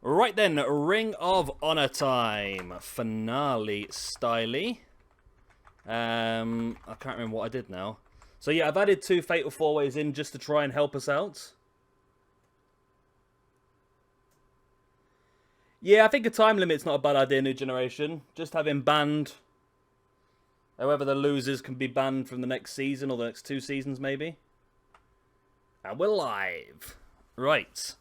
Right then, Ring of Honor time. Finale styly. I can't remember what I did now. So yeah, I've added 2 Fatal 4-Ways in just to try and help us out. Yeah, I think a time limit's not a bad idea, New Generation. Just having banned. However, the losers can be banned from the next season or the next 2 seasons, maybe. And we're live. Right.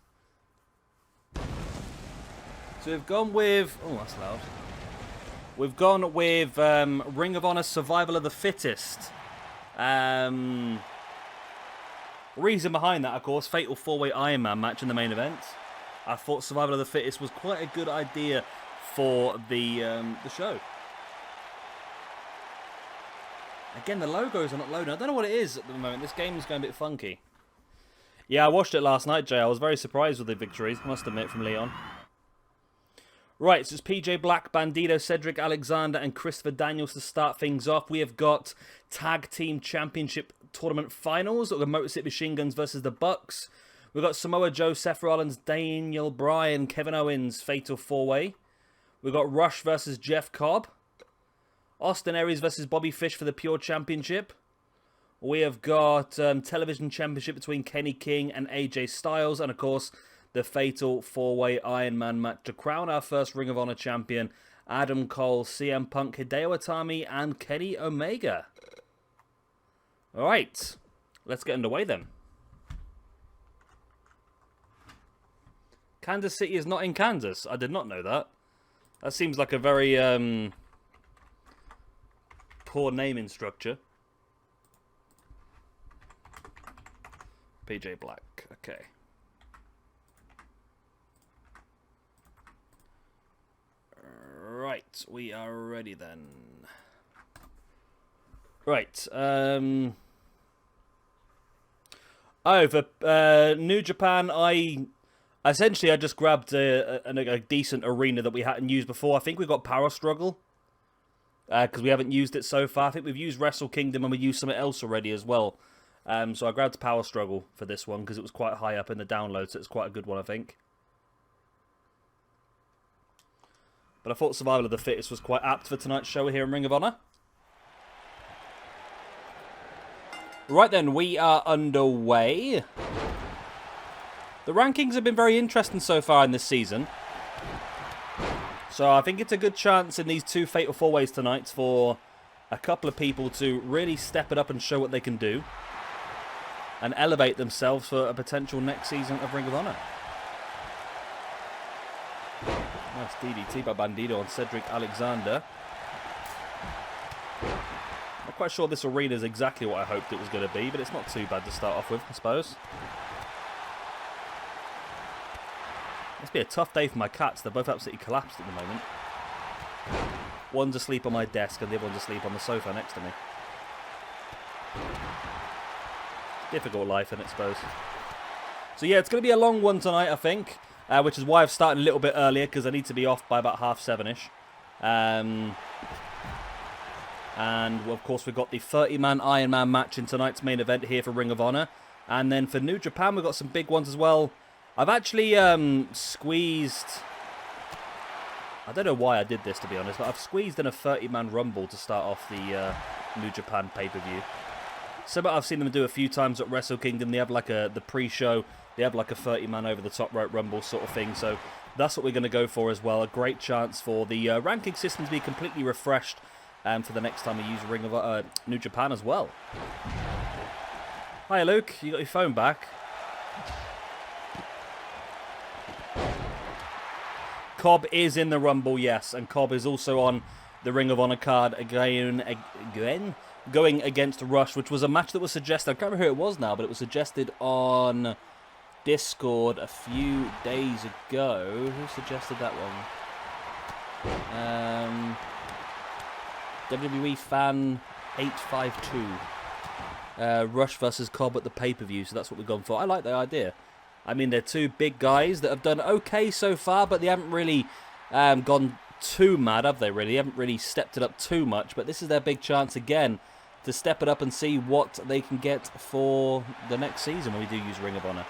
So we've gone with... Oh, that's loud. We've gone with Ring of Honor Survival of the Fittest. Reason behind that, of course, Fatal 4-Way Iron Man match in the main event. I thought Survival of the Fittest was quite a good idea for the show. Again, the logos are not loading. I don't know what it is at the moment. This game is going a bit funky. Yeah, I watched it last night, Jay. I was very surprised with the victories, I must admit, from Leon. Right, so it's PJ Black, Bandito, Cedric Alexander, and Christopher Daniels to start things off. We have got Tag Team Championship Tournament Finals. We've got Motor City Machine Guns versus the Bucks. We've got Samoa Joe, Seth Rollins, Daniel Bryan, Kevin Owens, Fatal 4-Way. We've got Rush versus Jeff Cobb. Austin Aries versus Bobby Fish for the Pure Championship. We have got Television Championship between Kenny King and AJ Styles. And of course, the Fatal 4-Way Iron Man match to crown our first Ring of Honor champion, Adam Cole, CM Punk, Hideo Itami, and Kenny Omega. Alright, let's get underway then. Kansas City is not in Kansas. I did not know that. That seems like a very poor naming structure. PJ Black, okay. Right, we are ready then. Right, oh, for New Japan, I just grabbed a decent arena that we hadn't used before. I think we got Power Struggle, because we haven't used it so far. I think we've used Wrestle Kingdom and we used something else already as well. So I grabbed Power Struggle for this one because it was quite high up in the download, so it's quite a good one, I think. But I thought Survival of the Fittest was quite apt for tonight's show here in Ring of Honor. Right then, we are underway. The rankings have been very interesting so far in this season. So I think it's a good chance in these 2 Fatal 4-Ways tonight for a couple of people to really step it up and show what they can do. And elevate themselves for a potential next season of Ring of Honor. Nice DDT by Bandito on Cedric Alexander. Not quite sure this arena is exactly what I hoped it was going to be, but it's not too bad to start off with, I suppose. Must be a tough day for my cats. They're both absolutely collapsed at the moment. One's asleep on my desk and the other one's asleep on the sofa next to me. Difficult life, I suppose. So yeah, it's going to be a long one tonight, I think. Which is why I've started a little bit earlier, because I need to be off by about 7:30-ish. And of course we've got the 30-man Iron Man match in tonight's main event here for Ring of Honor. And then for New Japan we've got some big ones as well. I've actually squeezed... I don't know why I did this, to be honest, but I've squeezed in a 30-man Rumble to start off the New Japan pay-per-view. Something I've seen them do a few times at Wrestle Kingdom. They have like the pre-show. They have like a 30-man over the top rope Rumble sort of thing. So that's what we're going to go for as well. A great chance for the ranking system to be completely refreshed for the next time we use Ring of New Japan as well. Hi, Luke. You got your phone back. Cobb is in the Rumble, yes. And Cobb is also on the Ring of Honor card again, going against Rush, which was a match that was suggested. I can't remember who it was now, but it was suggested on Discord a few days ago. Who suggested that one? WWE Fan 852. Rush versus Cobb at the pay-per-view, so that's what we've gone for. I like the idea. I mean, they're 2 big guys that have done okay so far, but they haven't really gone too mad, have they, really? They haven't really stepped it up too much, but this is their big chance again to step it up and see what they can get for the next season when we do use Ring of Honor.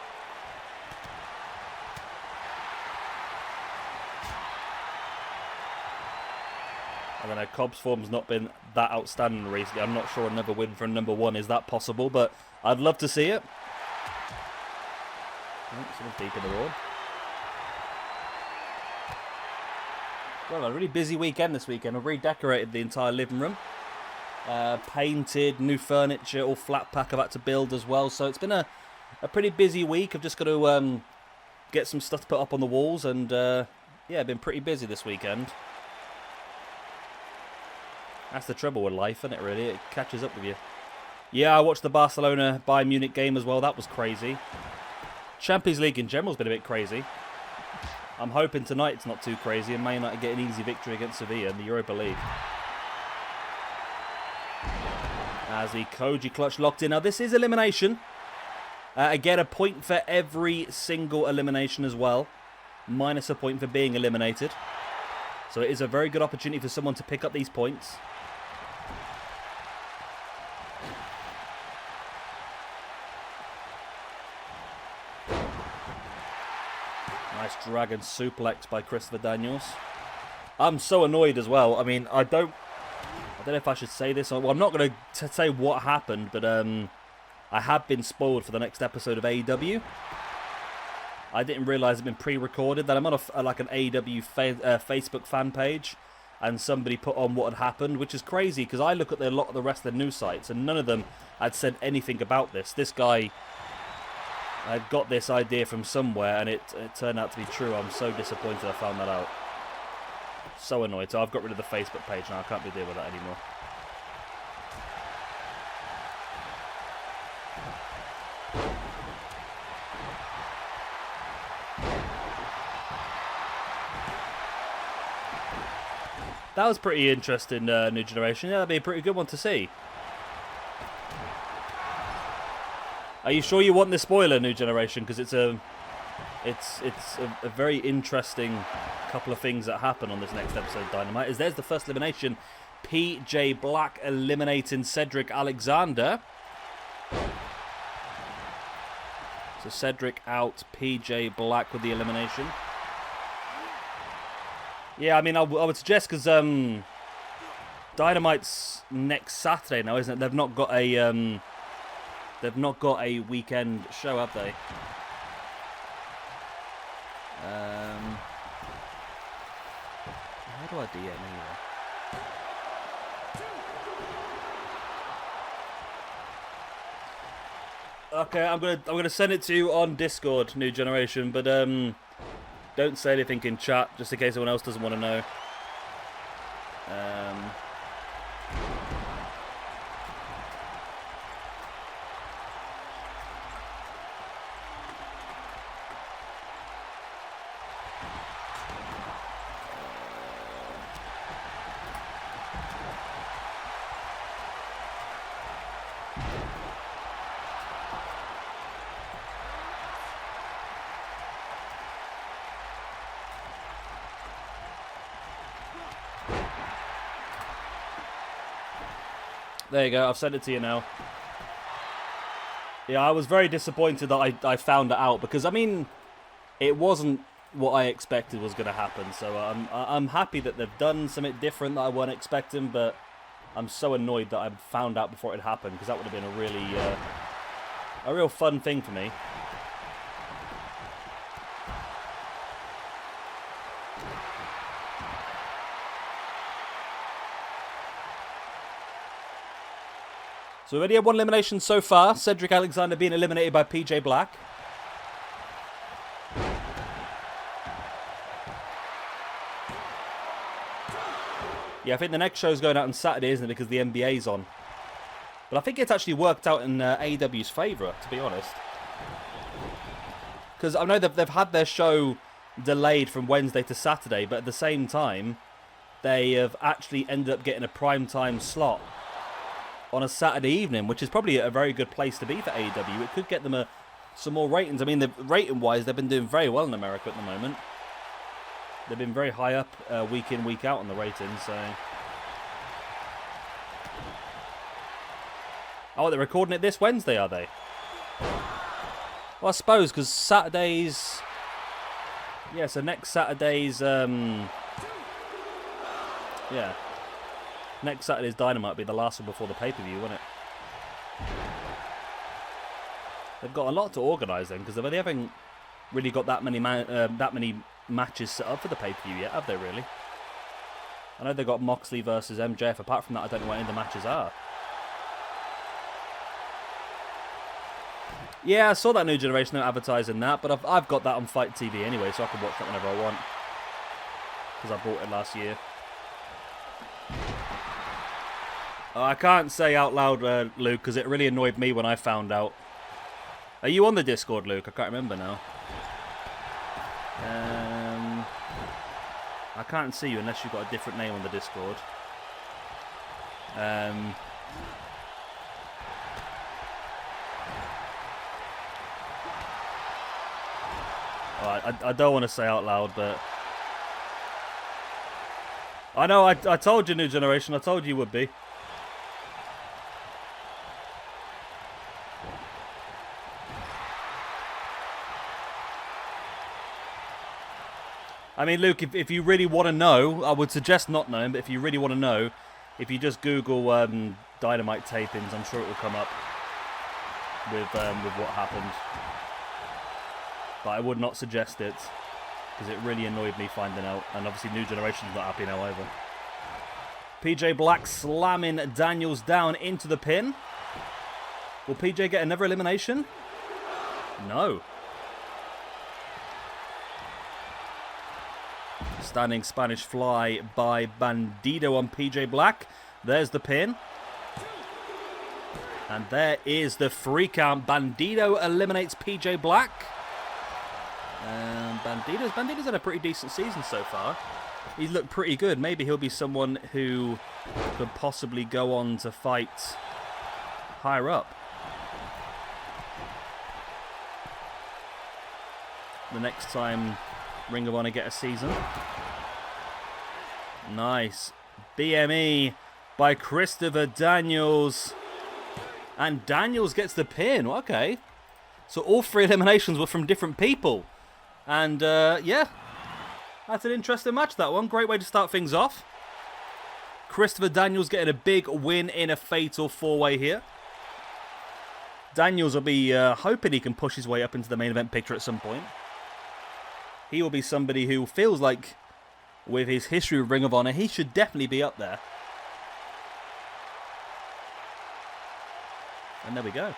I don't know, Cobb's form's not been that outstanding recently. I'm not sure another win for a number 1 is that possible, but I'd love to see it. Oh, someone's deep in the wall. Well, a really busy weekend this weekend. I've redecorated the entire living room. Painted, new furniture, all flat pack I've had to build as well. So it's been a pretty busy week. I've just got to get some stuff to put up on the walls. And yeah, been pretty busy this weekend. That's the trouble with life, isn't it, really? It catches up with you. Yeah, I watched the Barcelona-Bayern Munich game as well. That was crazy. Champions League in general has been a bit crazy. I'm hoping tonight it's not too crazy and Man United get an easy victory against Sevilla in the Europa League. As the Koji clutch locked in. Now, this is elimination. Again, a point for every single elimination as well. Minus a point for being eliminated. So it is a very good opportunity for someone to pick up these points. Nice dragon suplex by Christopher Daniels. I'm so annoyed as well. I mean, I don't know if I should say this. Well, I'm not going to say what happened, but I have been spoiled for the next episode of AEW. I didn't realise it'd been pre-recorded. That I'm on like an AEW Facebook fan page, and somebody put on what had happened, which is crazy because I look at a lot of the rest of the news sites, and none of them had said anything about this. This guy had got this idea from somewhere, and it turned out to be true. I'm so disappointed I found that out. So annoyed. So I've got rid of the Facebook page now. I can't be dealing with that anymore. That was pretty interesting, New Generation. Yeah, that'd be a pretty good one to see. Are you sure you want this spoiler, New Generation? Because it's a very interesting couple of things that happen on this next episode of Dynamite. There's the first elimination. PJ Black eliminating Cedric Alexander. So Cedric out, PJ Black with the elimination. Yeah, I mean, I would suggest because Dynamite's next Saturday now, isn't it? They've not got a weekend show, have they? How do I DM anyway? Okay, I'm gonna send it to you on Discord, New Generation, but don't say anything in chat, just in case anyone else doesn't want to know. There you go, I've sent it to you now. Yeah, I was very disappointed that I found it out because, I mean, it wasn't what I expected was going to happen. So I'm happy that they've done something different that I weren't expecting, but I'm so annoyed that I found out before it happened because that would have been a real fun thing for me. So we already had one elimination so far. Cedric Alexander being eliminated by PJ Black. Yeah, I think the next show's going out on Saturday, isn't it? Because the NBA's on. But I think it's actually worked out in AEW's favour, to be honest. Because I know they've had their show delayed from Wednesday to Saturday, but at the same time, they have actually ended up getting a primetime slot on a Saturday evening, which is probably a very good place to be for AEW. It could get them some more ratings. I mean, rating-wise, they've been doing very well in America at the moment. They've been very high up week in, week out on the ratings. So, oh, they're recording it this Wednesday, are they? Well, I suppose because Saturdays. Yeah, so next Saturday's. Yeah. Next Saturday's Dynamite will be the last one before the pay-per-view, won't it? They've got a lot to organise then, because they haven't really got that many matches set up for the pay-per-view yet, have they really? I know they've got Moxley versus MJF. Apart from that, I don't know what any of the matches are. Yeah, I saw that New Generation advertising that, but I've got that on Fight TV anyway, so I can watch that whenever I want. Because I bought it last year. Oh, I can't say out loud, Luke, because it really annoyed me when I found out. Are you on the Discord, Luke? I can't remember now. I can't see you unless you've got a different name on the Discord. I don't want to say out loud, but... I know, I told you, New Generation. I told you would be. I mean, Luke, if you really want to know, I would suggest not knowing, but if you really want to know, if you just Google Dynamite tapings, I'm sure it will come up with what happened. But I would not suggest it, because it really annoyed me finding out, and obviously New Generation's not happy now either. PJ Black slamming Daniels down into the pin. Will PJ get another elimination? No. Standing Spanish fly by Bandido on PJ Black. There's the pin. And there is the free count. Bandido eliminates PJ Black. Bandido's had a pretty decent season so far. He's looked pretty good. Maybe he'll be someone who could possibly go on to fight higher up. The next time Ring of Honor get a season. Nice. BME by Christopher Daniels. And Daniels gets the pin. Okay. So all 3 eliminations were from different people. And, yeah. That's an interesting match, that one. Great way to start things off. Christopher Daniels getting a big win in a fatal 4-way here. Daniels will be hoping he can push his way up into the main event picture at some point. He will be somebody who feels like, with his history with Ring of Honor, he should definitely be up there. And there we go.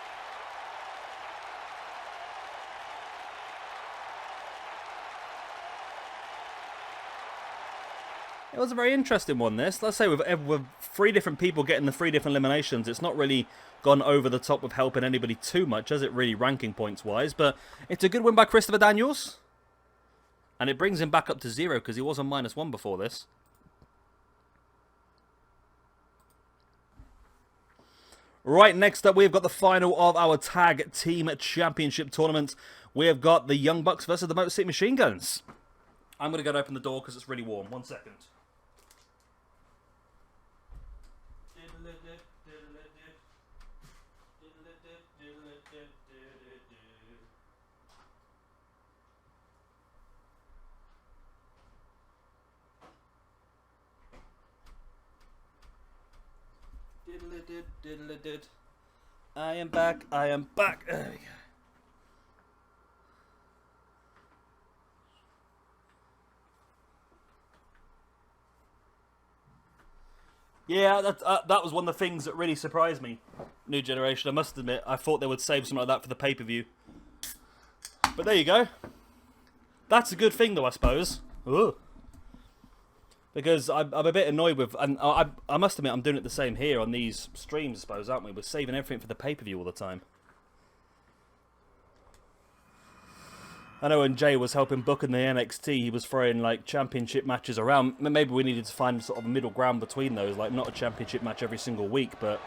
It was a very interesting one, this. Let's say with 3 different people getting the 3 different eliminations, it's not really gone over the top with helping anybody too much, has it, really, ranking points-wise? But it's a good win by Christopher Daniels. And it brings him back up to 0, because he was on -1 before this. Right, next up, we've got the final of our Tag Team Championship Tournament. We have got the Young Bucks versus the Motor City Machine Guns. I'm going to go and open the door because it's really warm. 1 second. I am back. I am back. There we go. Yeah, that was one of the things that really surprised me. New Generation, I must admit. I thought they would save something like that for the pay-per-view. But there you go. That's a good thing, though, I suppose. Ugh. Because I'm a bit annoyed with... And I must admit, I'm doing it the same here on these streams, I suppose, aren't we? We're saving everything for the pay-per-view all the time. I know when Jay was helping book in the NXT, he was throwing, like, championship matches around. Maybe we needed to find sort of a middle ground between those. Like, not a championship match every single week, but...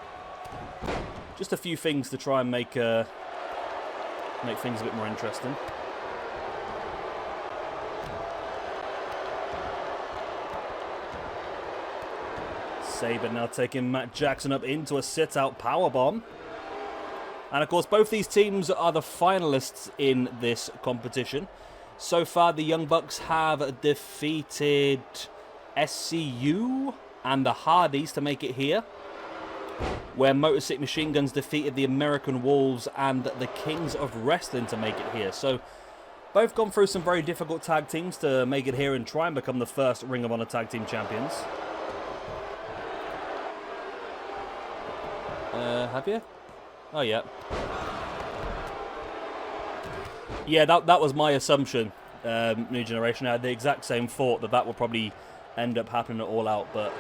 just a few things to try and make things a bit more interesting. Sabre now taking Matt Jackson up into a sit-out powerbomb. And of course, both these teams are the finalists in this competition. So far, the Young Bucks have defeated SCU and the Hardys to make it here, where Motor City Machine Guns defeated the American Wolves and the Kings of Wrestling to make it here. So both gone through some very difficult tag teams to make it here and try and become the first Ring of Honor Tag Team Champions. Have you? Oh, yeah. Yeah, that was my assumption, New Generation. I had the exact same thought that would probably end up happening at All Out, but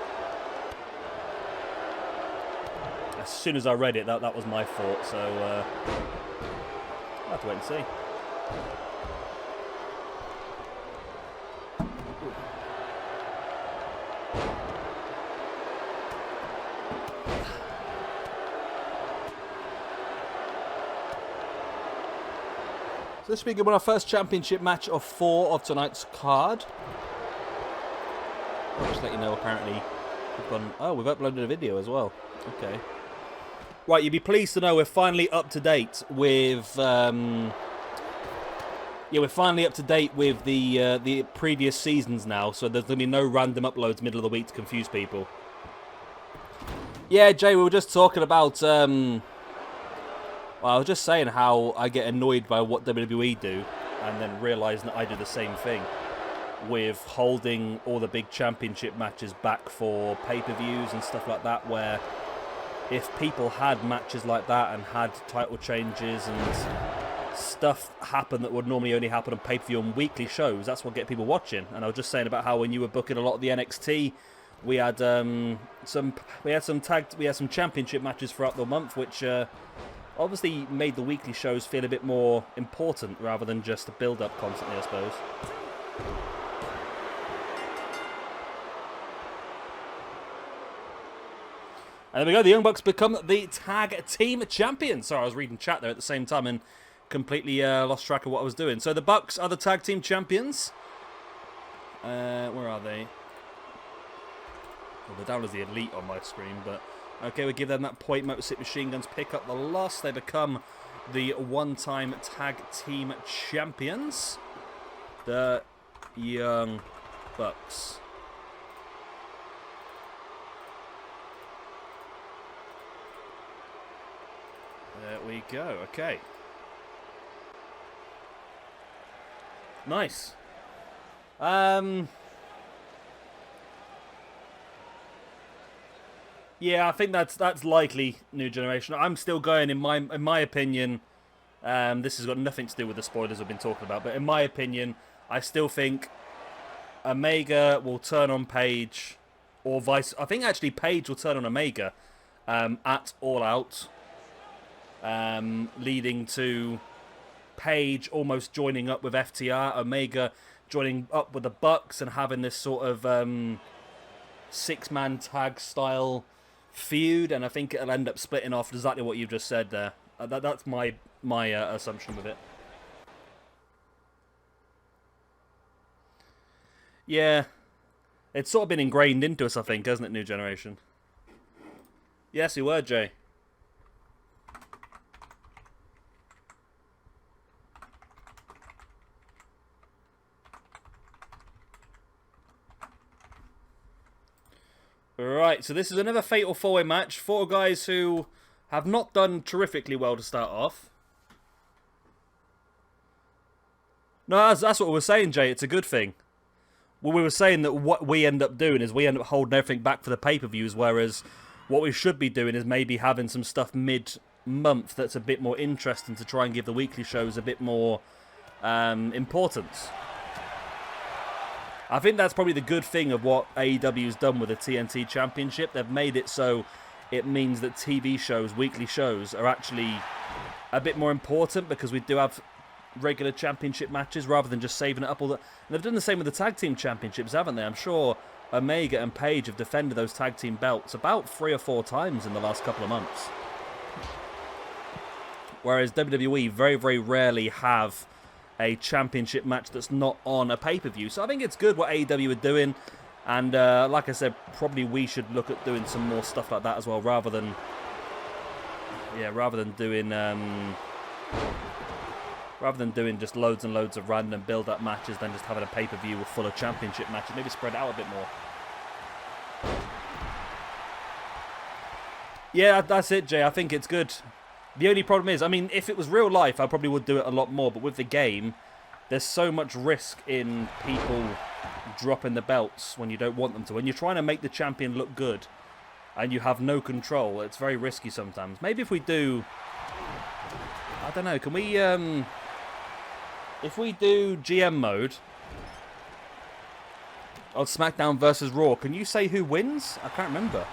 as soon as I read it, that was my thought, so I'll have to wait and see. So this will be our first championship match of 4 of tonight's card. I'll just let you know, apparently, we've uploaded a video as well. Okay. Right, you'd be pleased to know we're finally up to date with we're finally up to date with the previous seasons now, so there's going to be no random uploads middle of the week to confuse people. Yeah, Jay, we were just talking about well, I was just saying how I get annoyed by what WWE do, and then realising that I do the same thing with holding all the big championship matches back for pay-per-views and stuff like that, where if people had matches like that and had title changes and stuff happen that would normally only happen on pay-per-view and weekly shows, that's what get people watching. And I was just saying about how when you were booking a lot of the NXT, we had some championship matches throughout the month, which obviously made the weekly shows feel a bit more important rather than just a build-up constantly, I suppose. And there we go, the Young Bucks become the tag team champions. Sorry, I was reading chat there at the same time and completely lost track of what I was doing. So the Bucks are the tag team champions. Where are they? Well, they're down as the Elite on my screen, but okay, we give them that point. Motor City Machine Guns pick up the loss. They become the one-time tag team champions. The Young Bucks. There we go, okay. Nice. Yeah, I think that's likely, New Generation. I'm still going, in my opinion, this has got nothing to do with the spoilers we've been talking about, but in my opinion, I still think Omega will turn on Page, or vice... I think actually Page will turn on Omega at All Out. Leading to Page almost joining up with FTR, Omega joining up with the Bucks and having this sort of 6-man tag style feud, and I think it'll end up splitting off exactly what you've just said there. That's my assumption with it. Yeah, it's sort of been ingrained into us, I think, hasn't it, New Generation? Yes, you were, Jay. Right, so this is another Fatal 4-Way match. 4 guys who have not done terrifically well to start off. No, that's what we were saying, Jay. It's a good thing. Well, we were saying that what we end up doing is we end up holding everything back for the pay-per-views, whereas what we should be doing is maybe having some stuff mid-month that's a bit more interesting to try and give the weekly shows a bit more importance. I think that's probably the good thing of what AEW's done with the TNT Championship. They've made it so it means that TV shows, weekly shows, are actually a bit more important because we do have regular championship matches rather than just saving it up all the... And they've done the same with the tag team championships, haven't they? I'm sure Omega and Page have defended those tag team belts about 3 or 4 times in the last couple of months. Whereas WWE very, very rarely have a championship match that's not on a pay-per-view. So I think it's good what AEW are doing. And like I said, probably we should look at doing some more stuff like that as well, rather than doing just loads and loads of random build-up matches, then just having a pay-per-view full of championship matches. Maybe spread it out a bit more. Yeah, that's it, Jay. I think it's good. The only problem is, I mean, if it was real life, I probably would do it a lot more. But with the game, there's so much risk in people dropping the belts when you don't want them to. When you're trying to make the champion look good and you have no control, it's very risky sometimes. Maybe if we do... I don't know, can we... if we do GM mode on Smackdown versus Raw, can you say who wins? I can't remember.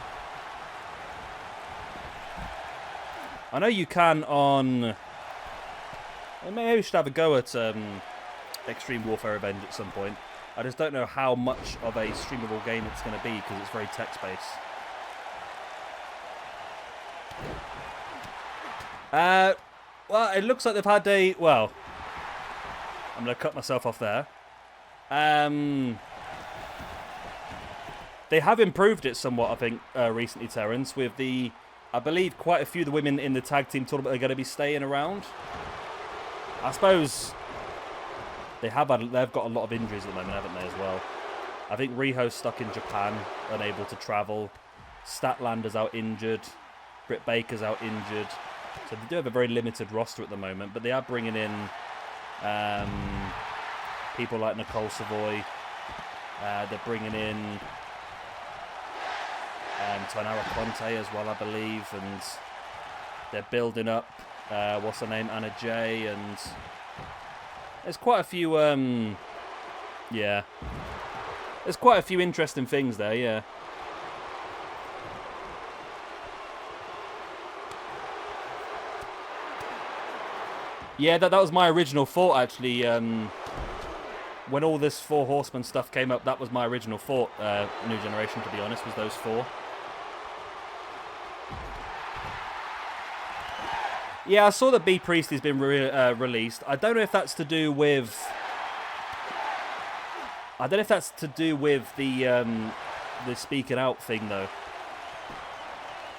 I know you can on... Maybe we should have a go at Extreme Warfare Revenge at some point. I just don't know how much of a streamable game it's going to be because it's very text-based. Well, it looks like they've had a... Well, I'm going to cut myself off there. They have improved it somewhat, I think, recently, Terence, with the... I believe quite a few of the women in the tag team tournament are going to be staying around. I suppose they've got a lot of injuries at the moment, haven't they, as well? I think Riho's stuck in Japan, unable to travel. Statlander's out injured. Britt Baker's out injured. So they do have a very limited roster at the moment, but they are bringing in people like Nicole Savoy. They're bringing in Tainara Conte as well, I believe, and they're building up, what's her name, Anna Jay, and there's quite a few, yeah, there's quite a few interesting things there, yeah. Yeah, that was my original thought, actually. When all this Four Horsemen stuff came up, that was my original thought, New Generation, to be honest, was those four. Yeah, I saw that B Priestley's been released. I don't know if that's to do with... I don't know if that's to do with the speaking out thing, though.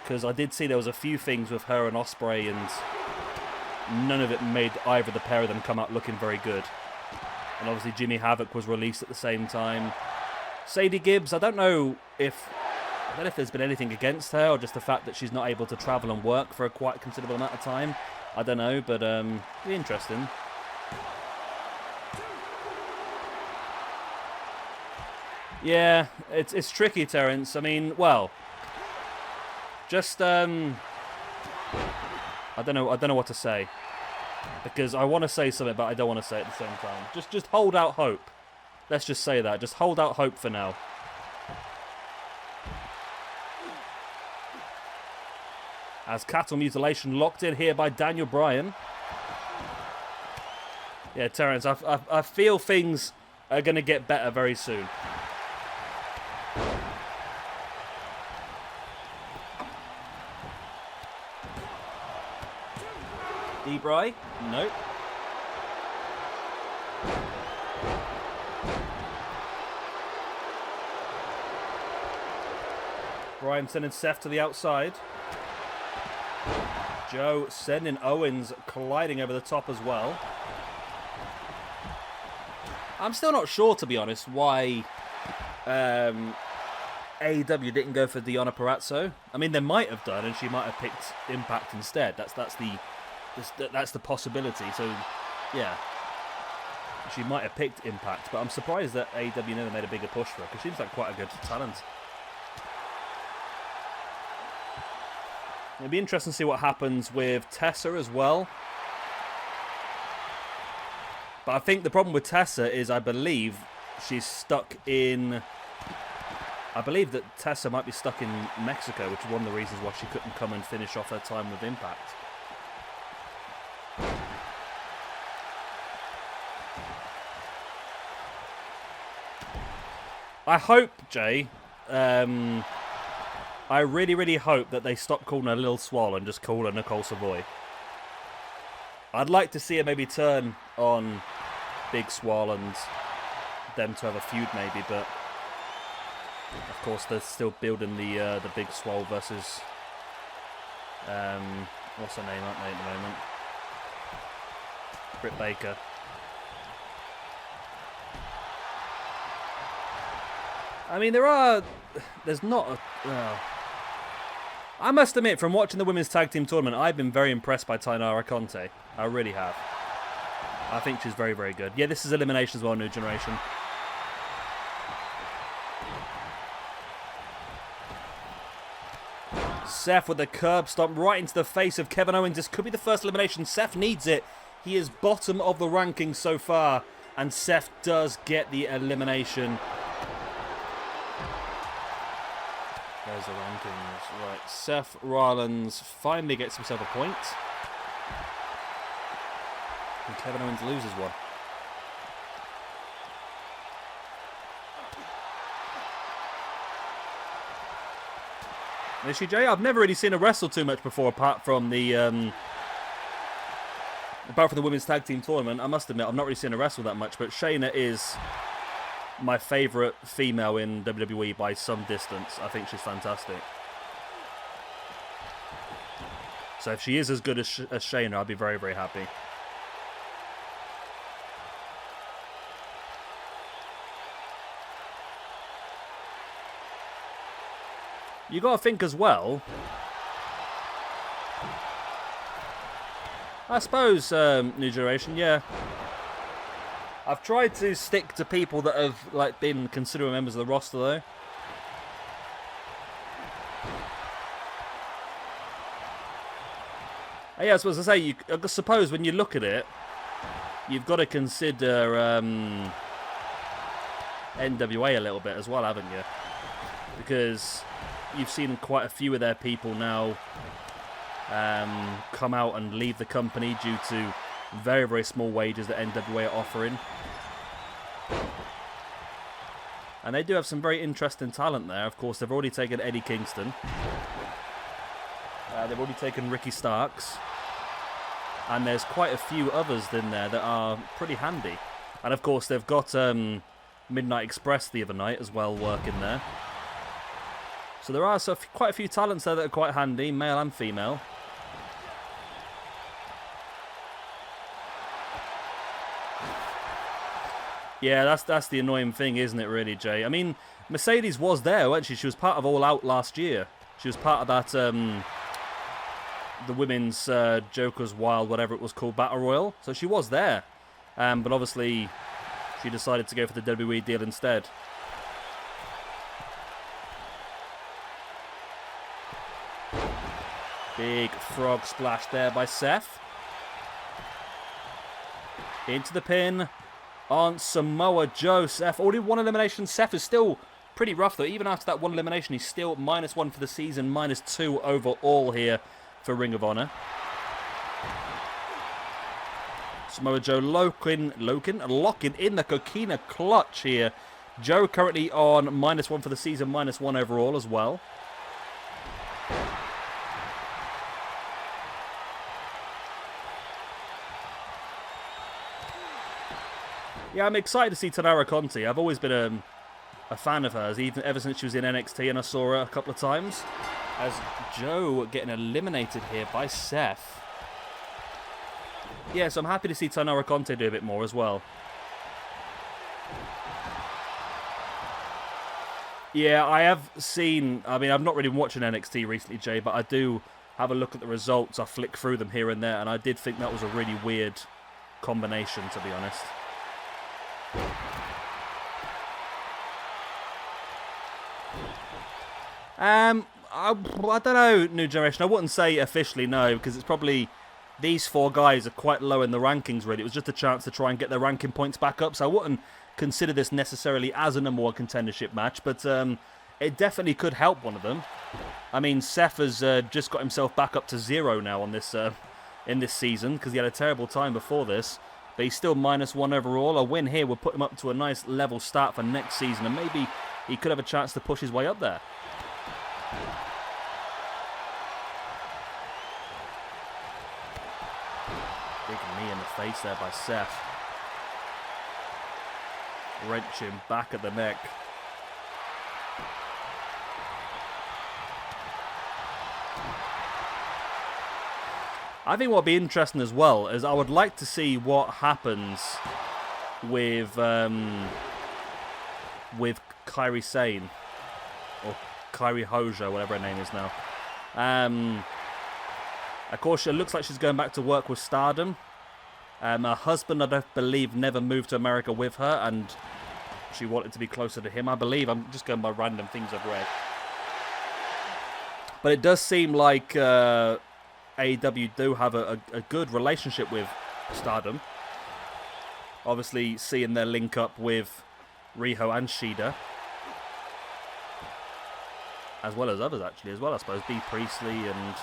Because I did see there was a few things with her and Ospreay, and none of it made either of the pair of them come out looking very good. And obviously Jimmy Havoc was released at the same time. Sadie Gibbs, I don't know if there's been anything against her, or just the fact that she's not able to travel and work for a quite considerable amount of time. I don't know, but be interesting. Yeah, it's tricky, Terence. I mean, well, just I don't know what to say, because I want to say something, but I don't want to say it at the same time. Just hold out hope. Let's just say that. Just hold out hope for now. As cattle mutilation locked in here by Daniel Bryan. Yeah, Terence, I feel things are going to get better very soon. D-Bry? Nope. Bryan sending Seth to the outside. Joe sending Owens colliding over the top as well. I'm still not sure, to be honest, why AEW didn't go for Deonna Purrazzo. I mean, they might have done, and she might have picked Impact instead. That's the possibility. So, yeah, she might have picked Impact, but I'm surprised that AEW never made a bigger push for her, because she seems like quite a good talent. It'll be interesting to see what happens with Tessa as well. But I think the problem with Tessa is I believe she's stuck in... I believe that Tessa might be stuck in Mexico, which is one of the reasons why she couldn't come and finish off her time with Impact. I hope, Jay... I really, really hope that they stop calling her Lil Swole and just call her Nicole Savoy. I'd like to see her maybe turn on Big Swole and them to have a feud maybe, but of course they're still building the Big Swole versus what's her name, aren't they, at the moment? Britt Baker. I mean, there's not a... I must admit, from watching the women's tag team tournament, I've been very impressed by Tainara Conte. I really have. I think she's very, very good. Yeah, this is elimination as well, New Generation. Seth with the curb stomp right into the face of Kevin Owens. This could be the first elimination. Seth needs it. He is bottom of the rankings so far. And Seth does get the elimination. There's the rankings. Right, Seth Rollins finally gets himself a point. And Kevin Owens loses one. Is Jay? I've never really seen her wrestle too much before, apart from the women's tag team tournament. I must admit, I've not really seen her wrestle that much, but Shayna is my favourite female in WWE by some distance. I think she's fantastic. So if she is as good as Shayna, I'd be very, very happy. You got to think as well. I suppose New Generation, yeah. I've tried to stick to people that have been considerable members of the roster, though. Yeah, I suppose I say, I suppose when you look at it, you've got to consider NWA a little bit as well, haven't you? Because you've seen quite a few of their people now come out and leave the company due to very, very small wages that NWA are offering. And they do have some very interesting talent there. Of course, they've already taken Eddie Kingston. They've already taken Ricky Starks. And there's quite a few others in there that are pretty handy. And of course, they've got Midnight Express the other night as well working there. So there are quite a few talents there that are quite handy, male and female. Yeah, that's the annoying thing, isn't it, really, Jay? I mean, Mercedes was there, wasn't she? She was part of All Out last year. She was part of that, the women's Joker's Wild, whatever it was called, Battle Royal. So she was there. But obviously, she decided to go for the WWE deal instead. Big frog splash there by Seth. Into the pin on Samoa Joe. Seth already one elimination. Seth is still pretty rough, though. Even after that one elimination, he's still -1 for the season, -2 overall here for Ring of Honor. Samoa Joe locking in the Coquina clutch here. Joe currently on -1 for the season, -1 overall as well. Yeah, I'm excited to see Tainara Conti. I've always been a fan of hers, ever since she was in NXT, and I saw her a couple of times. As Joe getting eliminated here by Seth. Yeah, so I'm happy to see Tainara Conti do a bit more as well. Yeah, I have seen... I mean, I've not really been watching NXT recently, Jay, but I do have a look at the results. I flick through them here and there, and I did think that was a really weird combination, to be honest. I don't know, New Generation. I wouldn't say officially no, because it's probably... These four guys are quite low in the rankings, really. It was just a chance to try and get their ranking points back up, so I wouldn't consider this necessarily as a number one contendership match, but it definitely could help one of them. I mean, Seth has just got himself back up to 0 now on this in this season, because he had a terrible time before this. But he's still -1 overall. A win here would put him up to a nice level start for next season, and maybe he could have a chance to push his way up there. Big knee in the face there by Seth. Wrenching back at the neck. I think what would be interesting as well is I would like to see what happens with Kairi Sane, or Kairi Hoja, whatever her name is now. Of course, it looks like she's going back to work with Stardom. Her husband, I don't believe, never moved to America with her, and she wanted to be closer to him, I believe. I'm just going by random things I've read. But it does seem like AEW do have a good relationship with Stardom. Obviously, seeing their link up with Riho and Shida. As well as others, actually, as well, I suppose. Bea Priestley and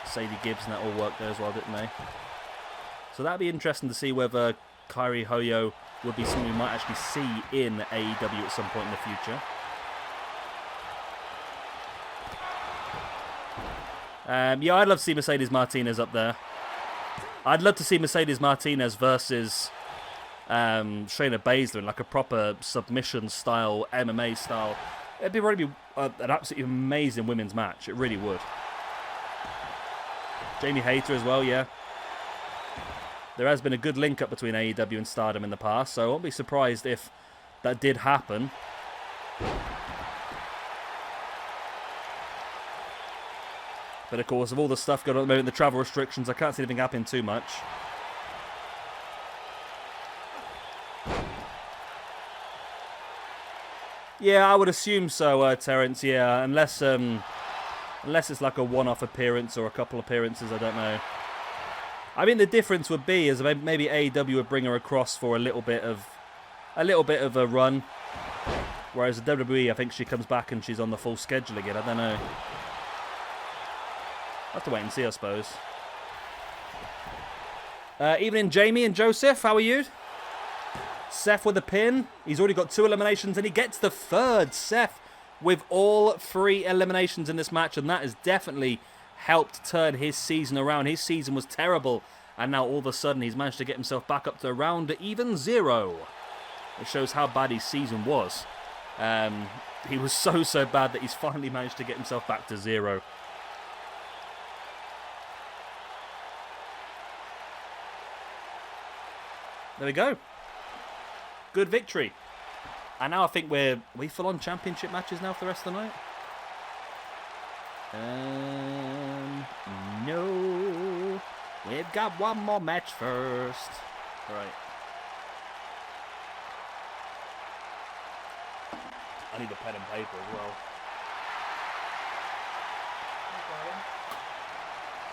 Sadie Gibbs and that all worked there as well, didn't they? So that'd be interesting to see whether Kairi Hoyo would be something we might actually see in AEW at some point in the future. Yeah, I'd love to see Mercedes Martinez up there. I'd love to see Mercedes Martinez versus Shayna Baszler in like a proper submission style, MMA style. It'd be really an absolutely amazing women's match. It really would. Jamie Hayter as well, yeah. There has been a good link up between AEW and Stardom in the past, so I won't be surprised if that did happen. But of course, of all the stuff going on at the moment, the travel restrictions, I can't see anything happening too much. Yeah, I would assume so, Terence. Yeah, unless it's like a one-off appearance or a couple appearances, I don't know. I mean, the difference would be is maybe AEW would bring her across for a little bit of a run, whereas the WWE, I think she comes back and she's on the full schedule again. I don't know. I'll have to wait and see, I suppose. Evening, Jamie and Joseph. How are you? Seth with a pin. He's already got 2 eliminations and he gets the 3rd. Seth with all 3 eliminations in this match, and that has definitely helped turn his season around. His season was terrible, and now all of a sudden he's managed to get himself back up to around even 0. It shows how bad his season was. He was so bad that he's finally managed to get himself back to 0. There we go. Good victory. And now I think we're full on championship matches now for the rest of the night. No. We've got one more match first. Right. I need a pen and paper as well.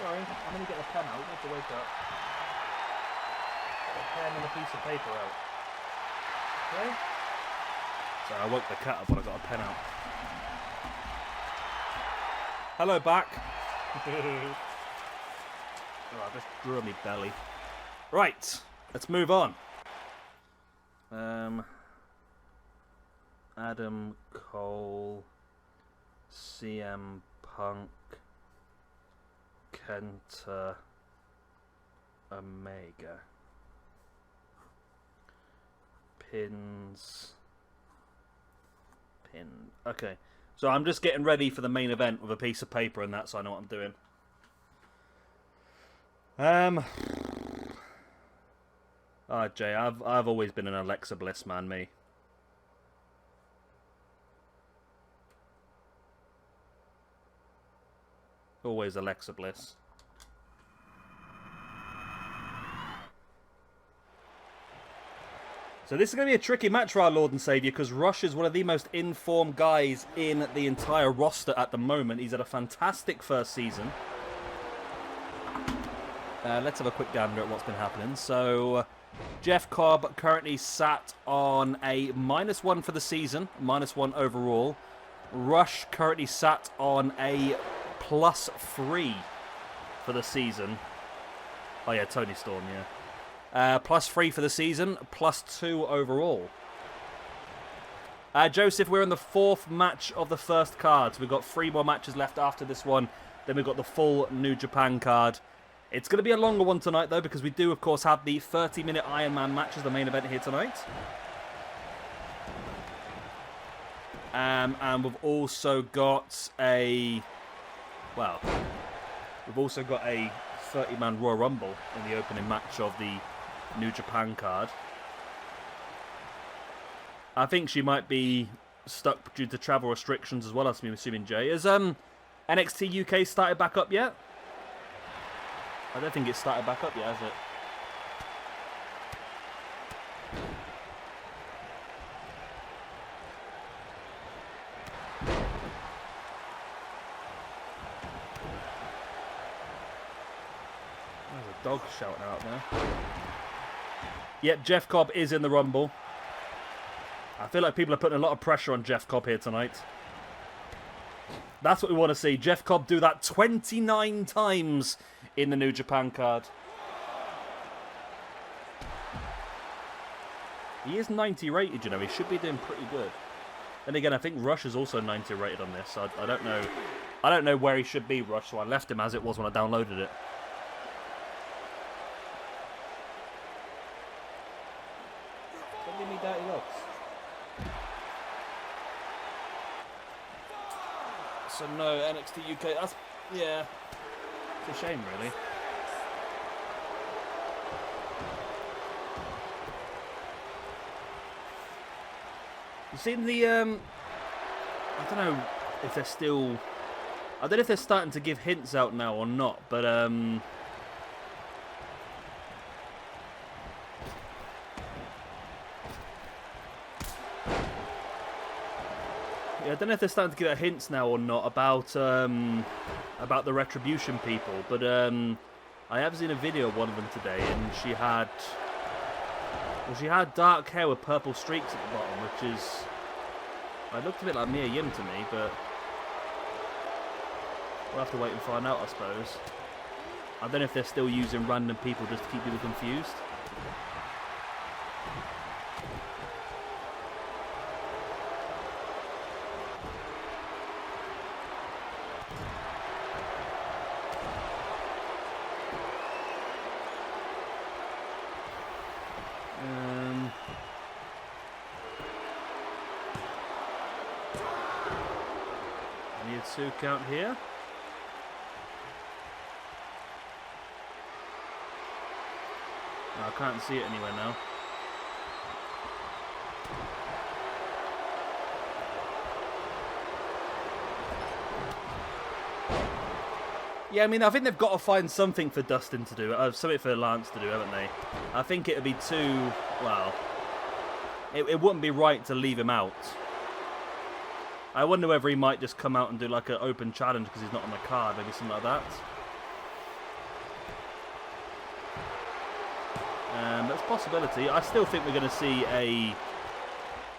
Sorry, I'm going to get the pen out. You have to wake up. Get a pen and a piece of paper out. Okay? So I woke the cat up when I got a pen out. Hello, back. Oh, I just drew on my belly. Right, let's move on. Adam Cole, CM Punk, Kenta, Omega. Pins. Pin. Okay. So I'm just getting ready for the main event with a piece of paper and that, so I know what I'm doing. Jay, I've always been an Alexa Bliss man, me. Always Alexa Bliss. So this is going to be a tricky match for our Lord and Saviour, because Rush is one of the most informed guys in the entire roster at the moment. He's had a fantastic first season. Let's have a quick gander at what's been happening. So Jeff Cobb currently sat on a -1 for the season, -1 overall. Rush currently sat on a +3 for the season. Oh yeah, Tony Storm, yeah. +3 for the season, +2 overall. Joseph, we're in the 4th match of the first card. So we've got 3 more matches left after this one. Then we've got the full New Japan card. It's going to be a longer one tonight, though, because we do, of course, have the 30-minute Iron Man match as the main event here tonight. And we've also got a... well, we've also got a 30-man Royal Rumble in the opening match of the New Japan card. I think she might be stuck due to travel restrictions as well, as I'm assuming, Jay. NXT UK started back up yet? I don't think it's started back up yet, has it? There's a dog shouting out there. Yep, Jeff Cobb is in the Rumble. I feel like people are putting a lot of pressure on Jeff Cobb here tonight. That's what we want to see. Jeff Cobb do that 29 times in the New Japan card. He is 90 rated, you know. He should be doing pretty good. Then again, I think Rush is also 90 rated on this. So I don't know. I don't know where he should be, Rush. So I left him as it was when I downloaded it. Don't give me dirty looks. So no, NXT UK, that's, yeah, it's a shame really. You've seen the, I don't know if they're still, I don't know if they're starting to give hints out now or not, but yeah, I don't know if they're starting to get hints now or not about the Retribution people, but I have seen a video of one of them today, and she had dark hair with purple streaks at the bottom, which is, it looked a bit like Mia Yim to me, but we'll have to wait and find out, I suppose. I don't know if they're still using random people just to keep people confused. Need a 2 count here. No, I can't see it anywhere now. Yeah, I mean, I think they've got to find something for Dustin to do. Something for Lance to do, haven't they? I think it would be too, well, it wouldn't be right to leave him out. I wonder whether he might just come out and do like an open challenge because he's not on the card, maybe something like that. That's a possibility. I still think we're going to see a,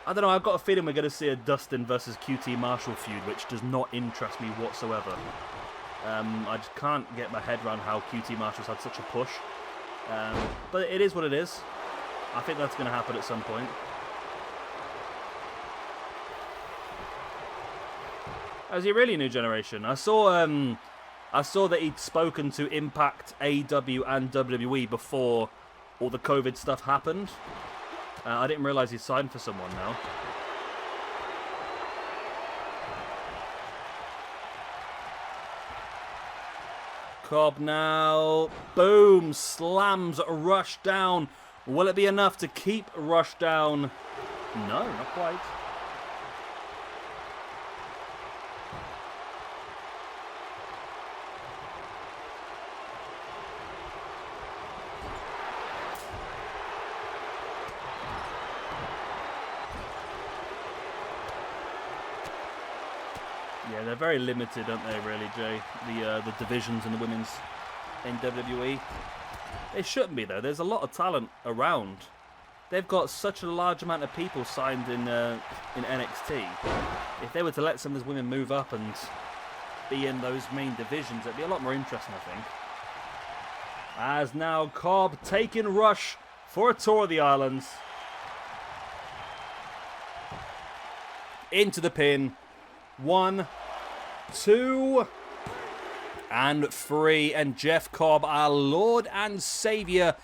I don't know, I've got a feeling we're going to see a Dustin versus QT Marshall feud, which does not interest me whatsoever. I just can't get my head around how QT Marshall's had such a push. But it is what it is. I think that's going to happen at some point. Oh, is he really New Generation? I saw that he'd spoken to Impact, AEW, and WWE before all the COVID stuff happened. I didn't realise he'd signed for someone now. Cobb now. Boom. Slams Rush down. Will it be enough to keep Rush down? No, not quite. Yeah, they're very limited, aren't they, really, Jay? The divisions in the women's in WWE. They shouldn't be, though. There's a lot of talent around. They've got such a large amount of people signed in NXT. If they were to let some of those women move up and be in those main divisions, it'd be a lot more interesting, I think. As now Cobb taking Rush for a tour of the islands. Into the pin. 1, 2, and 3. And Jeff Cobb, our Lord and Savior,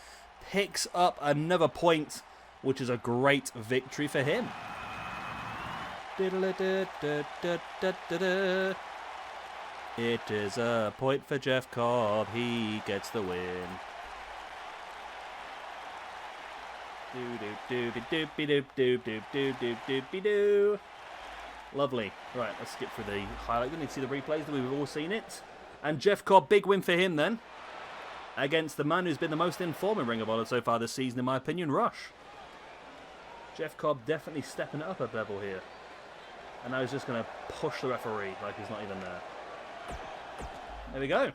picks up another point, which is a great victory for him. It is a point for Jeff Cobb. He gets the win. Lovely. Right, let's skip through the highlight. We need to see the replays. We've all seen it. And Jeff Cobb, big win for him then. Against the man who's been the most in form in Ring of Honor so far this season, in my opinion, Rush. Jeff Cobb definitely stepping it up a level here. And now he's just going to push the referee like he's not even there. There we go.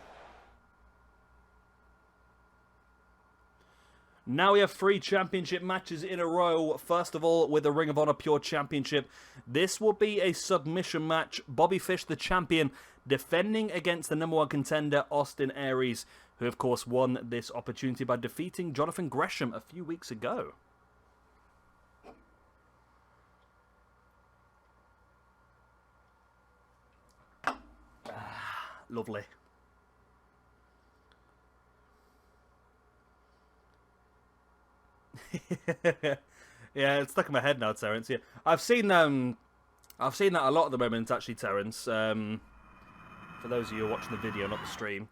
Now we have 3 championship matches in a row. First of all, with the Ring of Honor Pure Championship. This will be a submission match. Bobby Fish, the champion, defending against the #1 contender, Austin Aries, who of course won this opportunity by defeating Jonathan Gresham a few weeks ago. Lovely. Yeah, it's stuck in my head now, Terence. Yeah, I've seen that a lot at the moment, actually, Terence. For those of you who are watching the video, not the stream.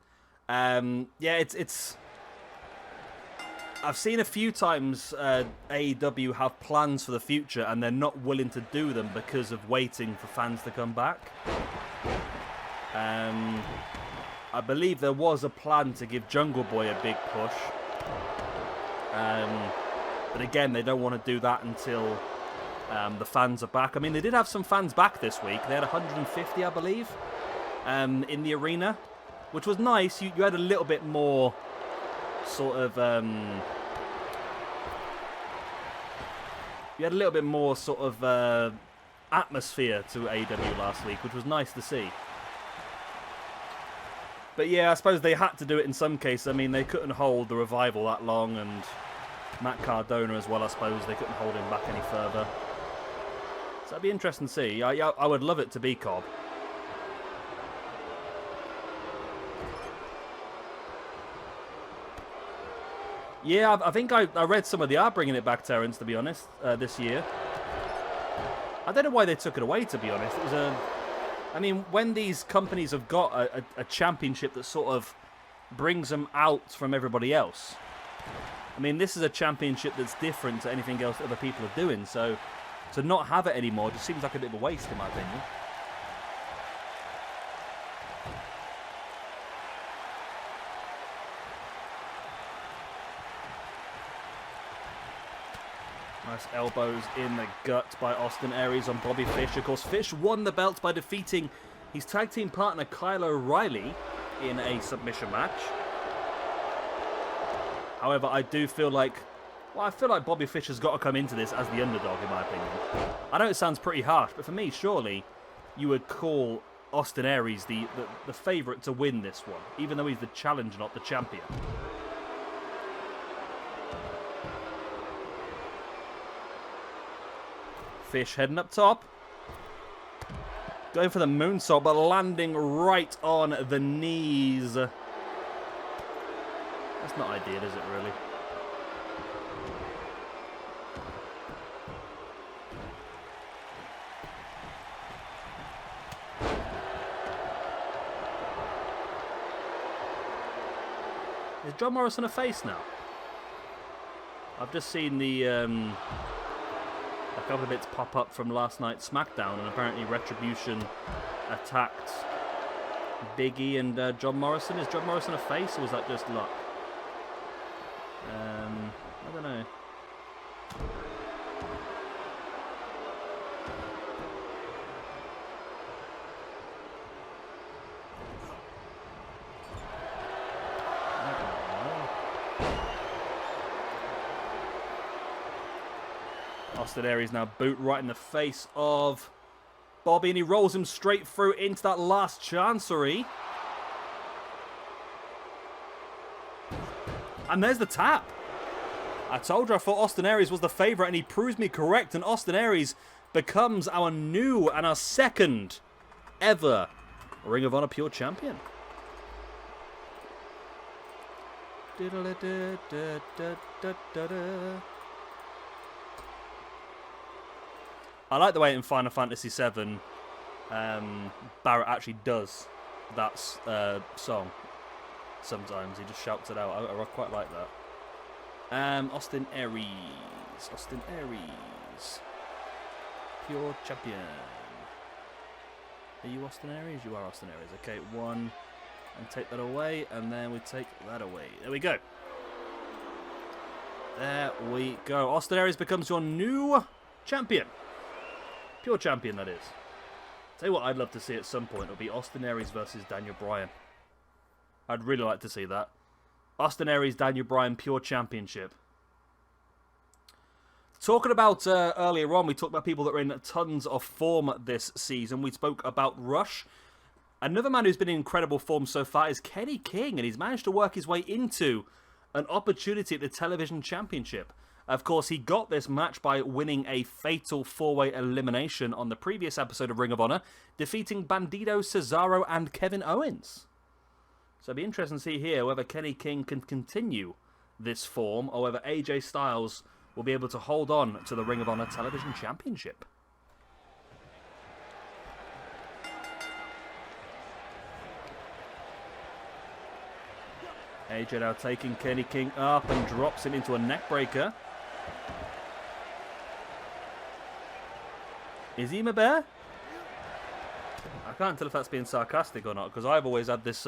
Yeah, it's. I've seen a few times AEW have plans for the future, and they're not willing to do them because of waiting for fans to come back. I believe there was a plan to give Jungle Boy a big push. But again, they don't want to do that until the fans are back. I mean, they did have some fans back this week. They had 150, I believe, in the arena, which was nice. You had a little bit more sort of... you had a little bit more sort of atmosphere to AEW last week, which was nice to see. But yeah, I suppose they had to do it in some cases. I mean, they couldn't hold the Revival that long, and Matt Cardona as well, I suppose. They couldn't hold him back any further. So that'd be interesting to see. I would love it to be Cobb. Yeah, I think I read some of the art bringing it back, Terence, to be honest, this year. I don't know why they took it away, to be honest. It was a... I mean, when these companies have got a championship that sort of brings them out from everybody else. I mean, this is a championship that's different to anything else that other people are doing, so to not have it anymore just seems like a bit of a waste, in my opinion. Nice elbows in the gut by Austin Aries on Bobby Fish. Of course, Fish won the belt by defeating his tag team partner Kyle O'Reilly in a submission match. However, I do feel like... Well, I feel like Bobby Fish has got to come into this as the underdog, in my opinion. I know it sounds pretty harsh, but for me, surely you would call Austin Aries the favourite to win this one, even though he's the challenger, not the champion. Fish heading up top. Going for the moonsault, but landing right on the knees. That's not ideal, is it, really? Is John Morrison a face now? I've just seen the... a couple of bits pop up from last night's Smackdown, and apparently Retribution attacked Big E and John Morrison. Is John Morrison a face, or was that just luck? I don't know. Austin Aries now boot right in the face of Bobby, and he rolls him straight through into that last chancery. And there's the tap. I told you I thought Austin Aries was the favourite, and he proves me correct, and Austin Aries becomes our new and our second ever Ring of Honor Pure Champion. I like the way in Final Fantasy VII Barrett actually does that song. Sometimes he just shouts it out. I quite like that. Austin Aries. Pure champion. Are you Austin Aries? You are Austin Aries. Okay, 1. And take that away. And then we take that away. There we go. There we go. Austin Aries becomes your new champion. Pure champion, that is. Tell you what I'd love to see at some point. It'll be Austin Aries versus Daniel Bryan. I'd really like to see that. Austin Aries, Daniel Bryan, pure championship. Talking about earlier on, we talked about people that are in tons of form this season. We spoke about Rush. Another man who's been in incredible form so far is Kenny King, and he's managed to work his way into an opportunity at the Television Championship. Of course, he got this match by winning a fatal 4-way elimination on the previous episode of Ring of Honor, defeating Bandido, Cesaro, and Kevin Owens. So it'll be interesting to see here whether Kenny King can continue this form, or whether AJ Styles will be able to hold on to the Ring of Honor Television Championship. AJ now taking Kenny King up and drops him into a neckbreaker. Is he my bear? I can't tell if that's being sarcastic or not, because I've always had this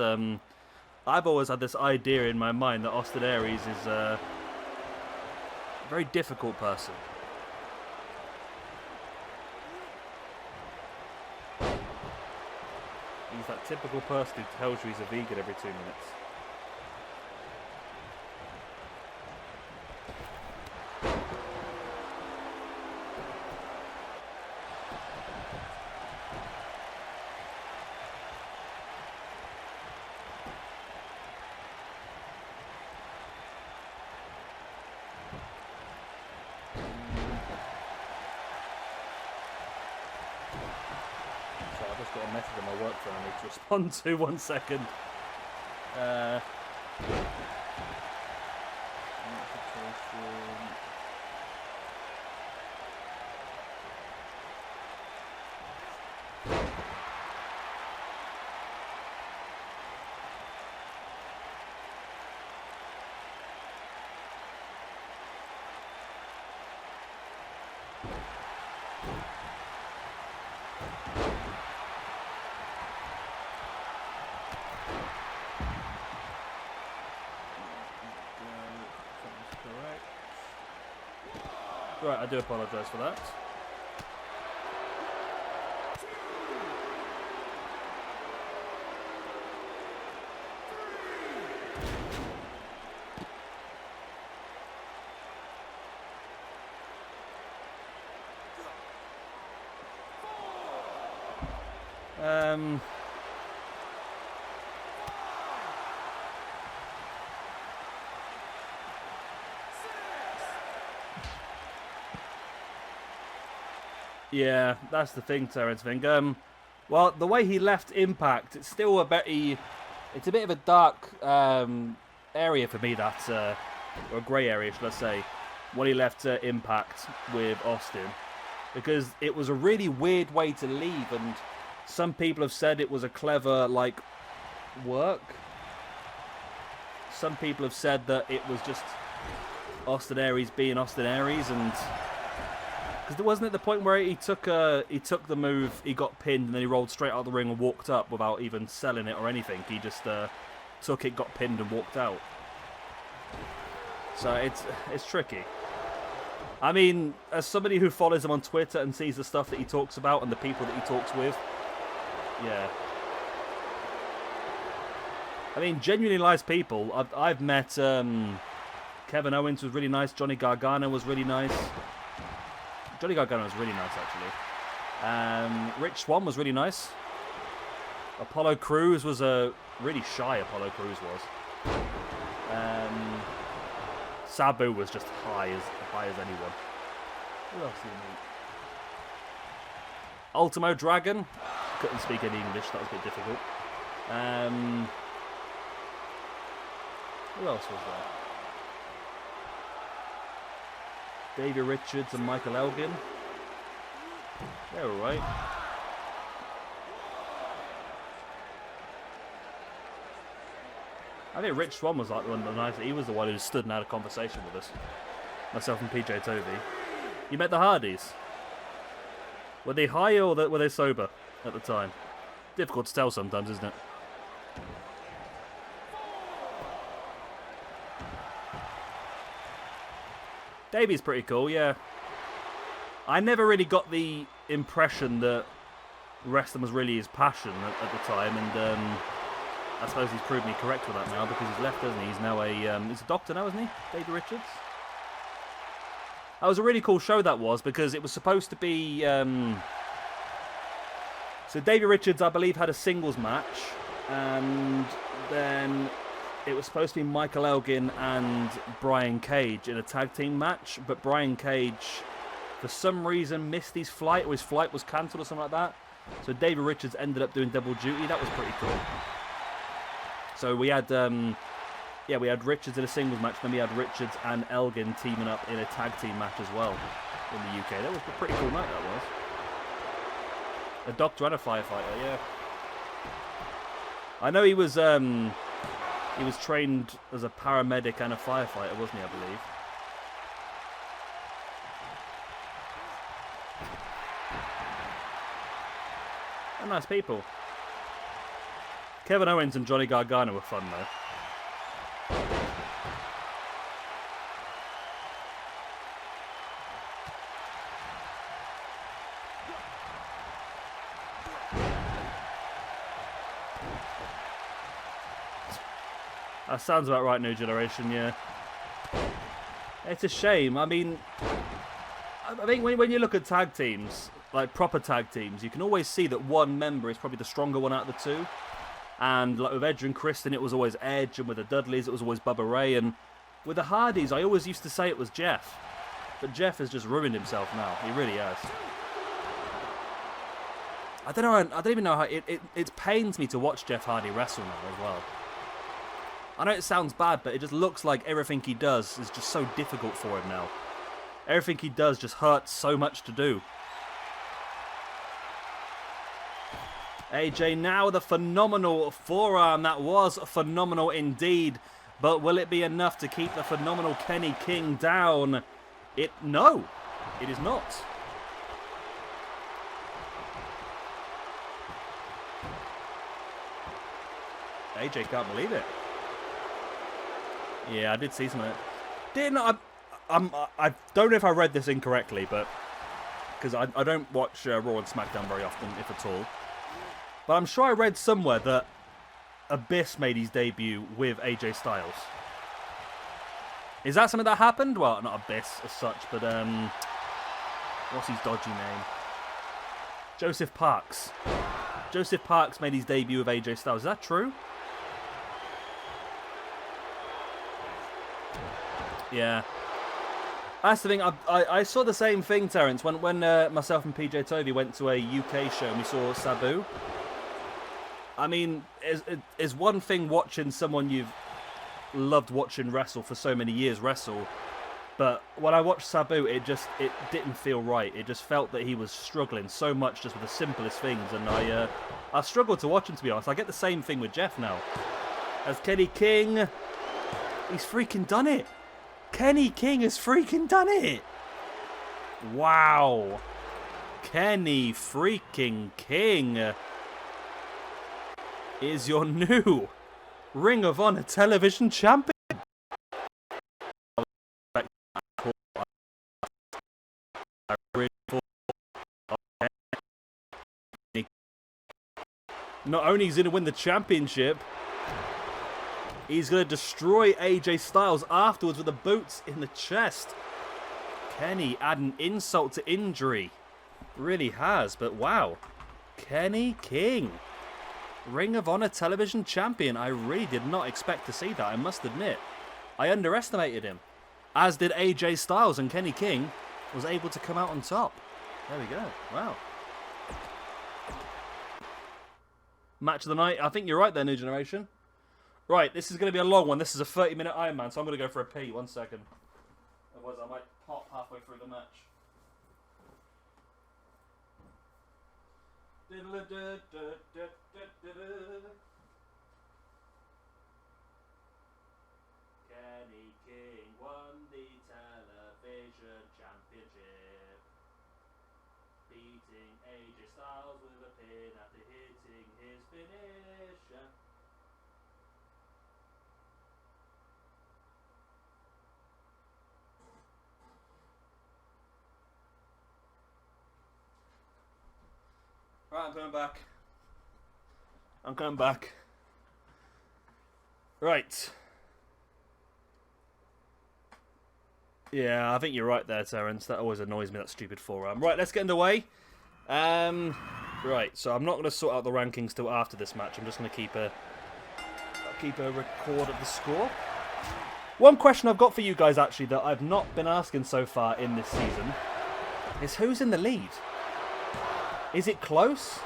idea in my mind that Austin Aries is a very difficult person. He's that typical person who tells you he's a vegan every 2 minutes. Got a message on my work phone I need to respond to. 1 second. Right, I do apologise for that. Yeah, that's the thing, Terrence Ving. Well, the way he left Impact, it's still it's a bit of a dark area for me, that, or a grey area, should I say, when he left Impact with Austin. Because it was a really weird way to leave, and some people have said it was a clever, like, work. Some people have said that it was just Austin Aries being Austin Aries, and because wasn't it the point where he took the move, he got pinned, and then he rolled straight out of the ring and walked up without even selling it or anything. He just took it, got pinned, and walked out. So it's tricky. I mean, as somebody who follows him on Twitter and sees the stuff that he talks about and the people that he talks with, yeah. I mean, genuinely nice people. I've met Kevin Owens was really nice. Johnny Gargano was really nice. Johnny Gargano was really nice, actually. Rich Swann was really nice. Apollo Crews was a really shy. Apollo Crews was. Sabu was just high as anyone. Who else do you meet? Ultimo Dragon. Couldn't speak any English. That was a bit difficult. Who else was there? Davey Richards and Michael Elgin. They're alright. I think Rich Swann was like the one of the nice. He was the one who stood and had a conversation with us. Myself and PJ Toby. You met the Hardys. Were they high or were they sober at the time? difficult to tell sometimes, isn't it? Davey's pretty cool, yeah. I never really got the impression that wrestling was really his passion at the time, and I suppose he's proved me correct with that now because he's left, hasn't he? He's now he's a doctor now, isn't he? Davey Richards. That was a really cool show, that was, because it was supposed to be. So Davey Richards, I believe, had a singles match, and then it was supposed to be Michael Elgin and Brian Cage in a tag team match, but Brian Cage, for some reason, missed his flight, or his flight was cancelled or something like that. So Davey Richards ended up doing double duty. That was pretty cool. So we had, we had Richards in a singles match, then we had Richards and Elgin teaming up in a tag team match as well in the UK. That was a pretty cool night, that was. A doctor and a firefighter, yeah. I know he was trained as a paramedic and a firefighter, wasn't he, I believe? They're nice people. Kevin Owens and Johnny Gargano were fun, though. That sounds about right, New Generation, yeah. It's a shame. I mean, I think when you look at tag teams, like proper tag teams, you can always see that one member is probably the stronger one out of the two. And like with Edge and Kristen, it was always Edge, and with the Dudleys, it was always Bubba Ray. And with the Hardys, I always used to say it was Jeff. But Jeff has just ruined himself now. He really has. I don't even know how... It pains me to watch Jeff Hardy wrestle now as well. I know it sounds bad, but it just looks like everything he does is just so difficult for him now. Everything he does just hurts so much to do. AJ now with a phenomenal forearm. That was phenomenal indeed. But will it be enough to keep the phenomenal Kenny King down? No, it is not. AJ can't believe it. Yeah, I did see some of it. I don't know if I read this incorrectly, but because I don't watch Raw and Smackdown very often, if at all. But I'm sure I read somewhere that Abyss made his debut with AJ Styles. Is that something that happened? Well, not Abyss as such, but what's his dodgy name? Joseph Parks. Joseph Parks made his debut with AJ Styles. Is that true? Yeah. That's the thing. I saw the same thing, Terence, when myself and PJ Tovey went to a UK show and we saw Sabu. I mean, it's one thing watching someone you've loved watching wrestle for so many years wrestle, but when I watched Sabu, it didn't feel right. It just felt that he was struggling so much just with the simplest things, and I struggled to watch him, to be honest. I get the same thing with Jeff now. As Kenny King, he's freaking done it. Kenny King has freaking done it. Wow. Kenny freaking King is your new Ring of Honor television champion. Not only is he going to win the championship, he's going to destroy AJ Styles afterwards with the boots in the chest. Kenny adding insult to injury. Really has, but wow. Kenny King, Ring of Honor television champion. I really did not expect to see that, I must admit. I underestimated him. As did AJ Styles, and Kenny King was able to come out on top. There we go. Wow. Match of the night. I think you're right there, New Generation. Right, this is going to be a long one. This is a 30-minute Iron Man, so I'm going to go for a pee. 1 second. Otherwise, I might pop halfway through the match. Kenny King won the television championship. beating AJ Styles with a pin after hitting his finisher. Right, I'm coming back. I'm coming back. Right. Yeah, I think you're right there, Terence. That always annoys me, that stupid forearm. Right, let's get underway. Right, so I'm not going to sort out the rankings till after this match. I'm just going to keep a record of the score. One question I've got for you guys, actually, that I've not been asking so far in this season is who's in the lead? Is it close?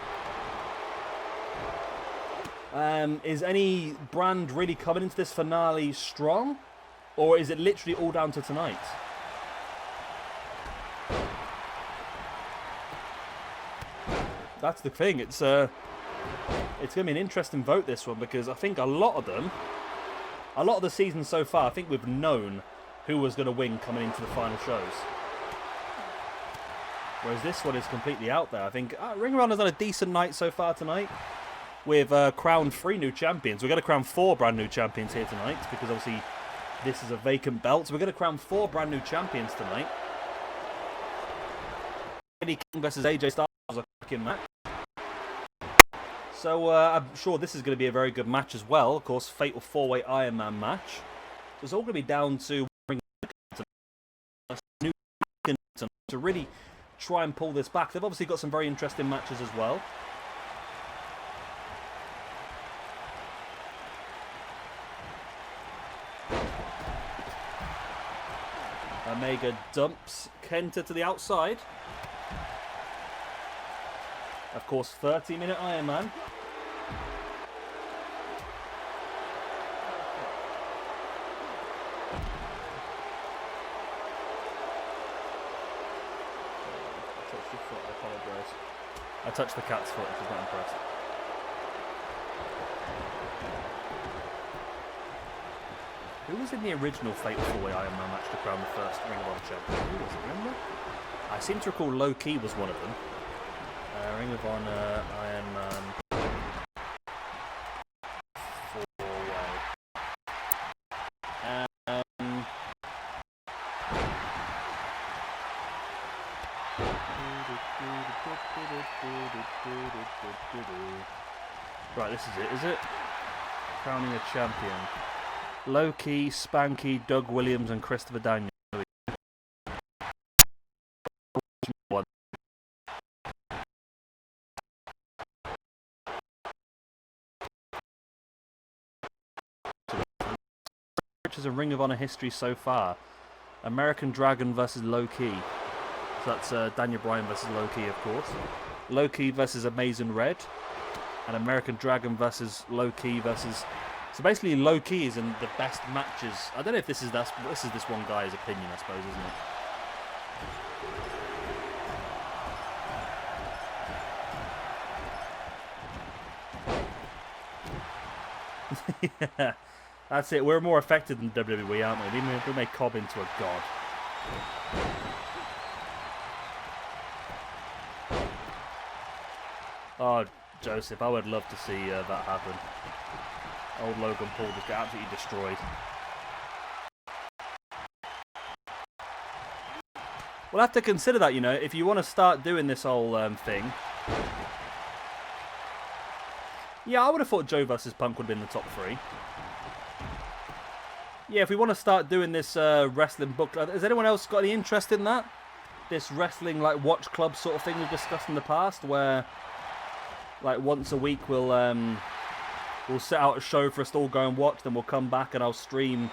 Is any brand really coming into this finale strong? Or is it literally all down to tonight? That's the thing. It's going to be an interesting vote, this one, because I think a lot of the season so far, I think we've known who was going to win coming into the final shows. Whereas this one is completely out there. I think Ring of Honor's done a decent night so far tonight. We've crowned 3 new champions. We're going to crown 4 brand new champions here tonight, because obviously this is a vacant belt. So we're going to crown 4 brand new champions tonight. Eddie King versus AJ Styles was a cracking match. So I'm sure this is going to be a very good match as well. Of course, fatal 4-way Iron Man match. So it's all going to be down to to really try and pull this back. They've obviously got some very interesting matches as well. Omega dumps Kenta to the outside. Of course, 30-minute Iron Man. I touched your foot, I apologise. I touched the cat's foot, she's not impressed. Who was in the original Fatal 4-Way Iron Man match to crown the first Ring of Honor champion? Who was it, remember? I seem to recall Low Key was one of them. Ring of Honor, Iron Man, 4-Way. Right, this is it? Crowning a champion. Low Key, Spanky, Doug Williams, and Christopher Daniels. Is a Ring of Honor history so far. American Dragon versus Low Key. So that's Daniel Bryan versus Low Key, of course. Low Key versus Amazing Red. And American Dragon versus Low Key versus... So basically Low Key is in the best matches. I don't know if this is this one guy's opinion, I suppose, isn't it? Yeah. That's it. We're more affected than WWE, aren't we? We made Cobb into a god. Oh, Joseph, I would love to see that happen. Old Logan Paul just get absolutely destroyed. We'll have to consider that, you know, if you want to start doing this whole thing. Yeah, I would have thought Joe versus Punk would have been the top 3. Yeah, if we want to start doing this wrestling book, has anyone else got any interest in that? This wrestling like watch club sort of thing we've discussed in the past, where like once a week we'll set out a show for us to all go and watch, then we'll come back and I'll stream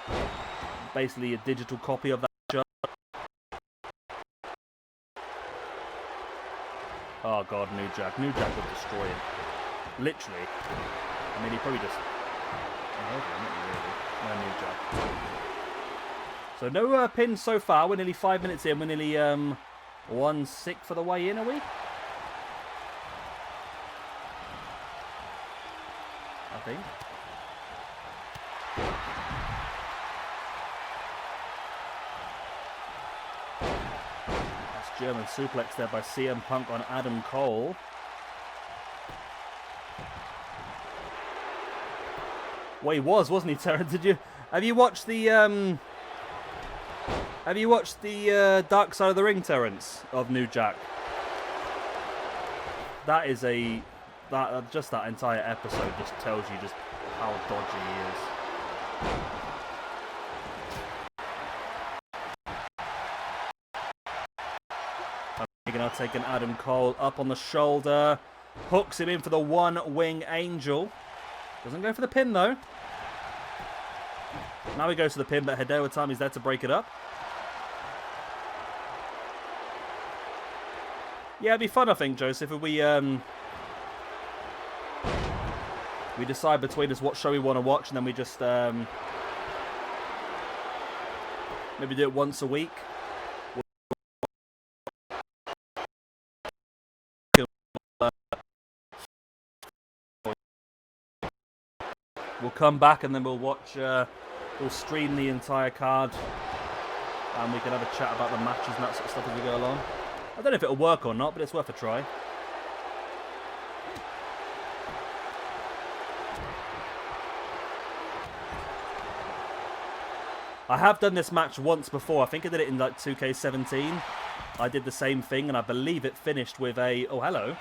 basically a digital copy of that show. Oh god, New Jack would destroy him. Literally. I mean, he probably just... New Jack. So no pins so far. We're nearly 5 minutes in. We're nearly 1-6 for the way in, are we? I think. That's German suplex there by CM Punk on Adam Cole. Well, he was, wasn't he, Terrence? Have you watched the Dark Side of the Ring, Terrence, of New Jack? That is just that entire episode just tells you just how dodgy he is. Now taking Adam Cole up on the shoulder, hooks him in for the one-wing angel. Doesn't go for the pin though. Now he goes for the pin, but Hideo Itami's there to break it up. Yeah, it'd be fun, I think, Joseph, if we decide between us what show we want to watch, and then we just maybe do it once a week. We'll come back and then we'll watch, we'll stream the entire card, and we can have a chat about the matches and that sort of stuff as we go along. I don't know if it'll work or not, but it's worth a try. I have done this match once before. I think I did it in like 2K17. I did the same thing, and I believe it finished with a... Oh, hello.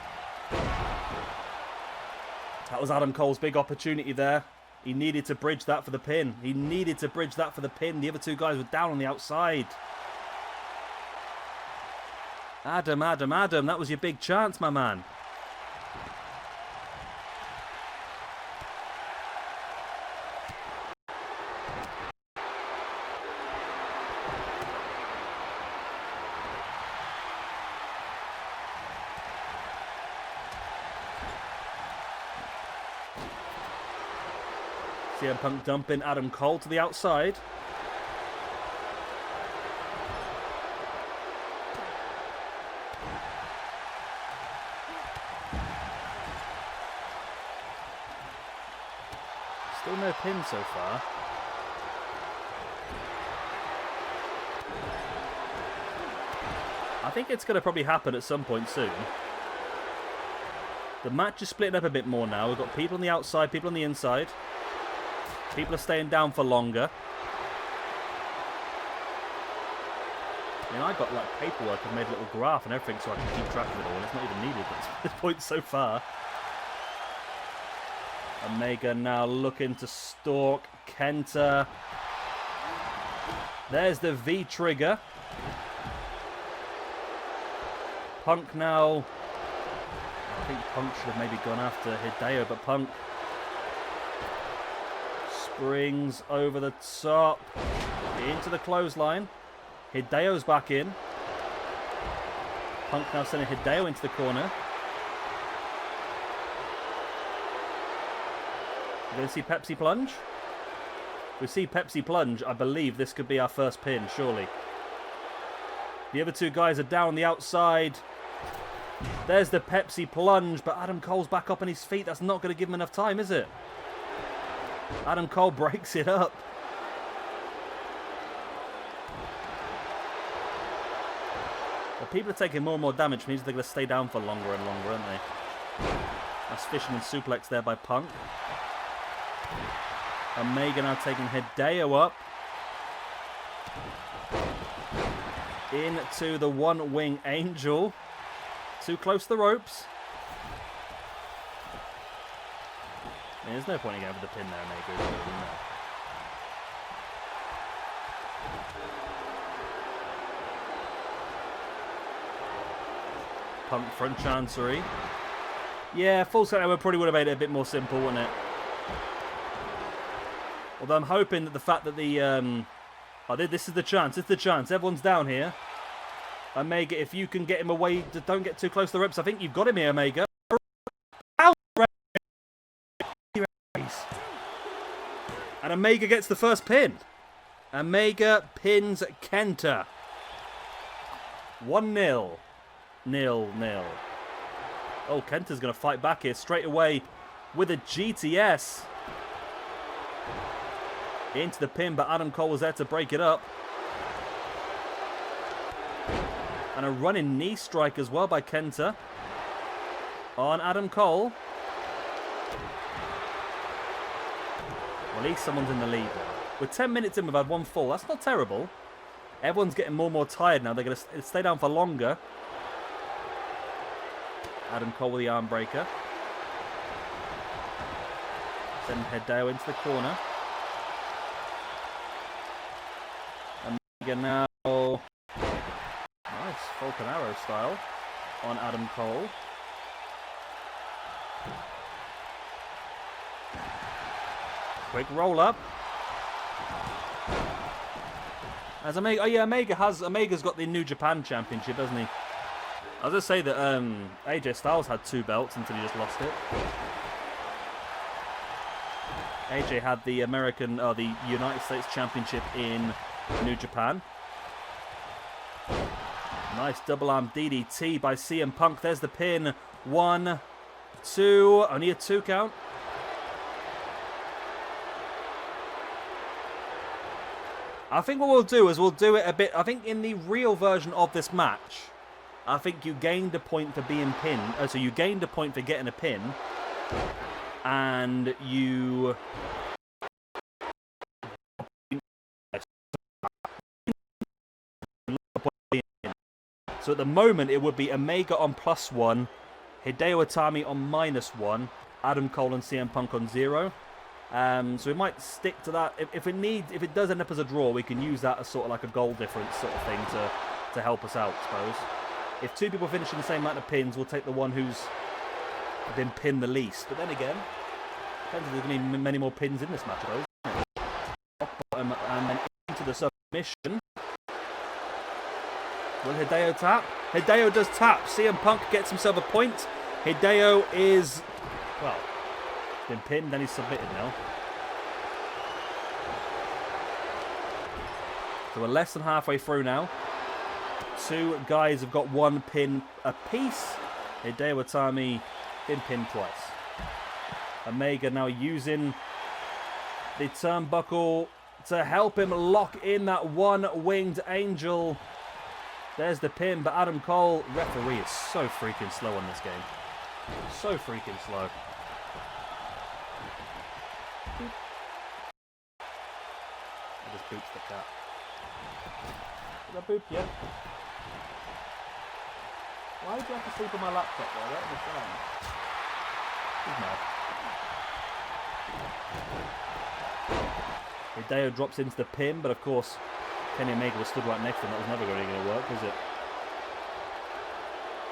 That was Adam Cole's big opportunity there. He needed to bridge that for the pin. He needed to bridge that for the pin. The other two guys were down on the outside. Adam, that was your big chance, my man. CM Punk dumping Adam Cole to the outside. Still no pin so far. I think it's going to probably happen at some point soon. The match is splitting up a bit more now. We've got people on the outside, people on the inside. People are staying down for longer. I mean, I got like paperwork and made a little graph and everything so I can keep track of it all. It's not even needed at this point so far. Omega now looking to stalk Kenta. There's the V trigger. Punk now. I think Punk should have maybe gone after Hideo, but Punk springs over the top into the clothesline. Hideo's back in. Punk now sending Hideo into the corner. We're going to see Pepsi Plunge. If we see Pepsi Plunge, I believe this could be our first pin, surely. The other two guys are down on the outside. There's the Pepsi Plunge, but Adam Cole's back up on his feet. That's not going to give him enough time, is it? Adam Cole breaks it up. Well, people are taking more and more damage, which means they're going to stay down for longer and longer, aren't they? Nice fisherman suplex there by Punk. Omega now taking Hideo up. Into the one-wing angel. Too close to the ropes. I mean, there's no point in going for the pin there, Omega. Punk front chancery. Yeah, full set probably would have made it a bit more simple, wouldn't it? Although I'm hoping that the fact that the... oh, this is the chance. It's the chance. Everyone's down here. Omega, if you can get him away, don't get too close to the ropes. I think you've got him here, Omega. And Omega gets the first pin. Omega pins Kenta. 1-0. 0-0. Oh, Kenta's going to fight back here straight away with a GTS. Into the pin, but Adam Cole was there to break it up. And a running knee strike as well by Kenta on Adam Cole. Well, at least someone's in the lead now. We're 10 minutes in, we've had one fall. That's not terrible. Everyone's getting more and more tired now. They're going to stay down for longer. Adam Cole with the arm breaker. Send Hideo into the corner. Omega now. Nice Falcon Arrow style on Adam Cole. Quick roll up. As Omega, Omega's got the New Japan Championship, hasn't he? I was going to say that AJ Styles had 2 belts until he just lost it. AJ had the the United States Championship in New Japan. Nice double arm DDT by CM Punk. There's the pin. 1, 2. Only a 2 count. I think what we'll do is we'll do it a bit. I think in the real version of this match, I think you gained a point for being pinned. So you gained a point for getting a pin. And you... So at the moment it would be Omega on +1, Hideo Itami on -1, Adam Cole and CM Punk on 0. So we might stick to that. If it does end up as a draw, we can use that as sort of like a goal difference sort of thing to help us out, I suppose. If 2 people finish in the same amount of pins, we'll take the one who's been pinned the least. But then again, depends if there's going to be many more pins in this match, I suppose. Bottom and then into the submission. Will Hideo tap? Hideo does tap. CM Punk gets himself a point. Hideo is, well, been pinned, then he's submitted now. So we're less than halfway through now. 2 guys have got 1 pin apiece. Hideo Itami been pinned twice. Omega now using the turnbuckle to help him lock in that one-winged angel. There's the pin, but Adam Cole, referee, is so freaking slow on this game. So freaking slow. I just booped the cat. Did I boop yet? Why did you have to sleep on my laptop there? I don't understand. He's mad. Hideo drops into the pin, but of course Kenny Omega was stood right next to him. That was never really going to work, was it?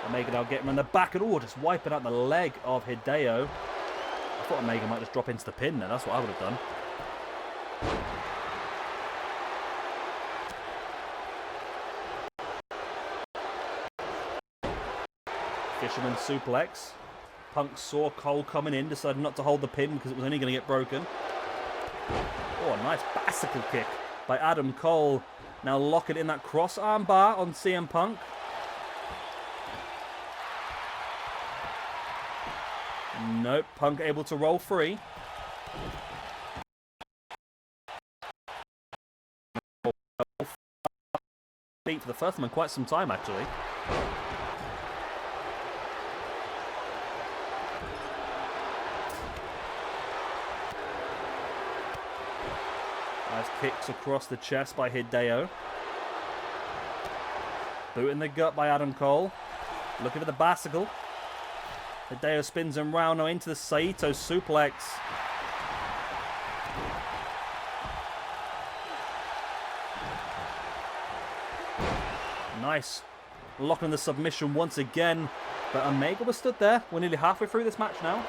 Omega now getting him on the back and just wiping out the leg of Hideo. I thought Omega might just drop into the pin then. That's what I would have done. Fisherman suplex. Punk saw Cole coming in, decided not to hold the pin because it was only going to get broken. Oh, a nice bicycle kick by Adam Cole. Now locking in that cross arm bar on CM Punk. Nope, Punk able to roll free. Beat for the first time in quite some time, actually. Nice kicks across the chest by Hideo. Boot in the gut by Adam Cole. Looking for the bicycle. Hideo spins him round now into the Saito suplex. Nice. Locking the submission once again. But Omega was stood there. We're nearly halfway through this match now.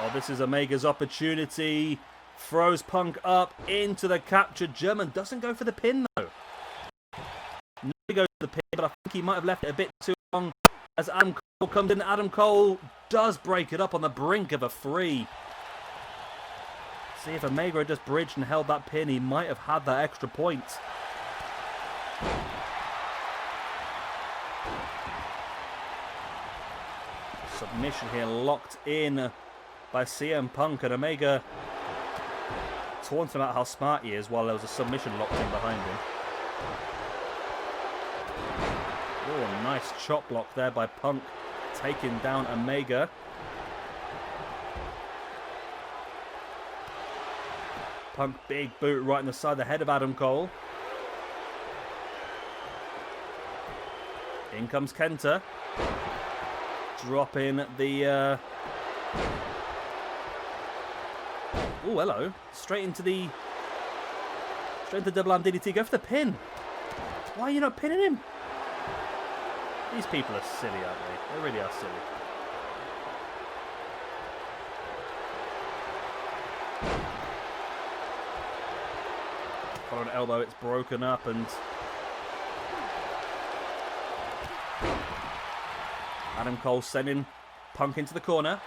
Oh, this is Omega's opportunity. Throws Punk up into the captured German. Doesn't go for the pin, though. No, he goes for the pin, but I think he might have left it a bit too long as Adam Cole comes in. Adam Cole does break it up on the brink of a 3. See, if Omega had just bridged and held that pin, he might have had that extra point. Submission here locked in by CM Punk, and Omega taunting about how smart he is while there was a submission locked in behind him. Oh, nice chop block there by Punk, taking down Omega. Punk, big boot right in the side of the head of Adam Cole. In comes Kenta. Dropping the... Oh, hello. Straight into double arm DDT. Go for the pin. Why are you not pinning him? These people are silly, aren't they? They really are silly. Follow an elbow, it's broken up, and Adam Cole sending Punk into the corner.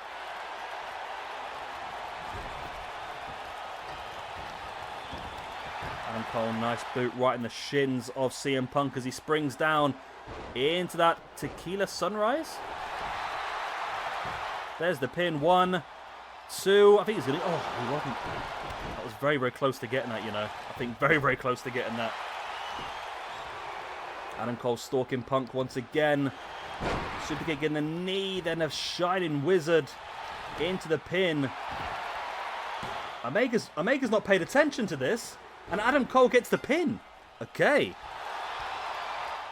Adam Cole, nice boot right in the shins of CM Punk as he springs down into that Tequila Sunrise. There's the pin. 1, 2. I think he's going to... Oh, he wasn't. That was very, very close to getting that, you know. I think very, very close to getting that. Adam Cole stalking Punk once again. Super kick in the knee. Then a Shining Wizard into the pin. Omega's not paid attention to this. And Adam Cole gets the pin. Okay.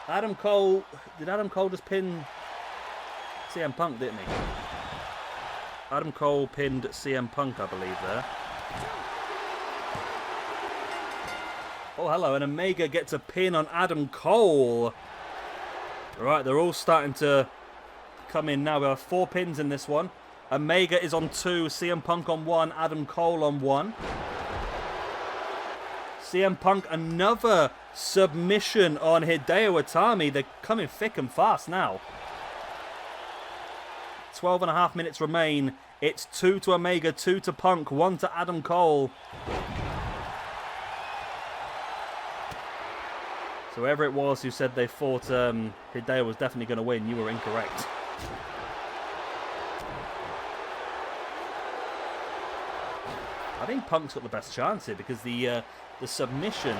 Adam Cole... Did Adam Cole just pin CM Punk, didn't he? Adam Cole pinned CM Punk, I believe, there. Oh, hello. And Omega gets a pin on Adam Cole. Right, they're all starting to come in now. We have 4 pins in this one. Omega is on 2. CM Punk on 1. Adam Cole on 1. CM Punk, another submission on Hideo Itami. They're coming thick and fast now. 12.5 minutes remain. It's 2 to Omega, 2 to Punk, 1 to Adam Cole. So whoever it was who said they thought Hideo was definitely going to win, you were incorrect. I think Punk's got the best chance here because the submission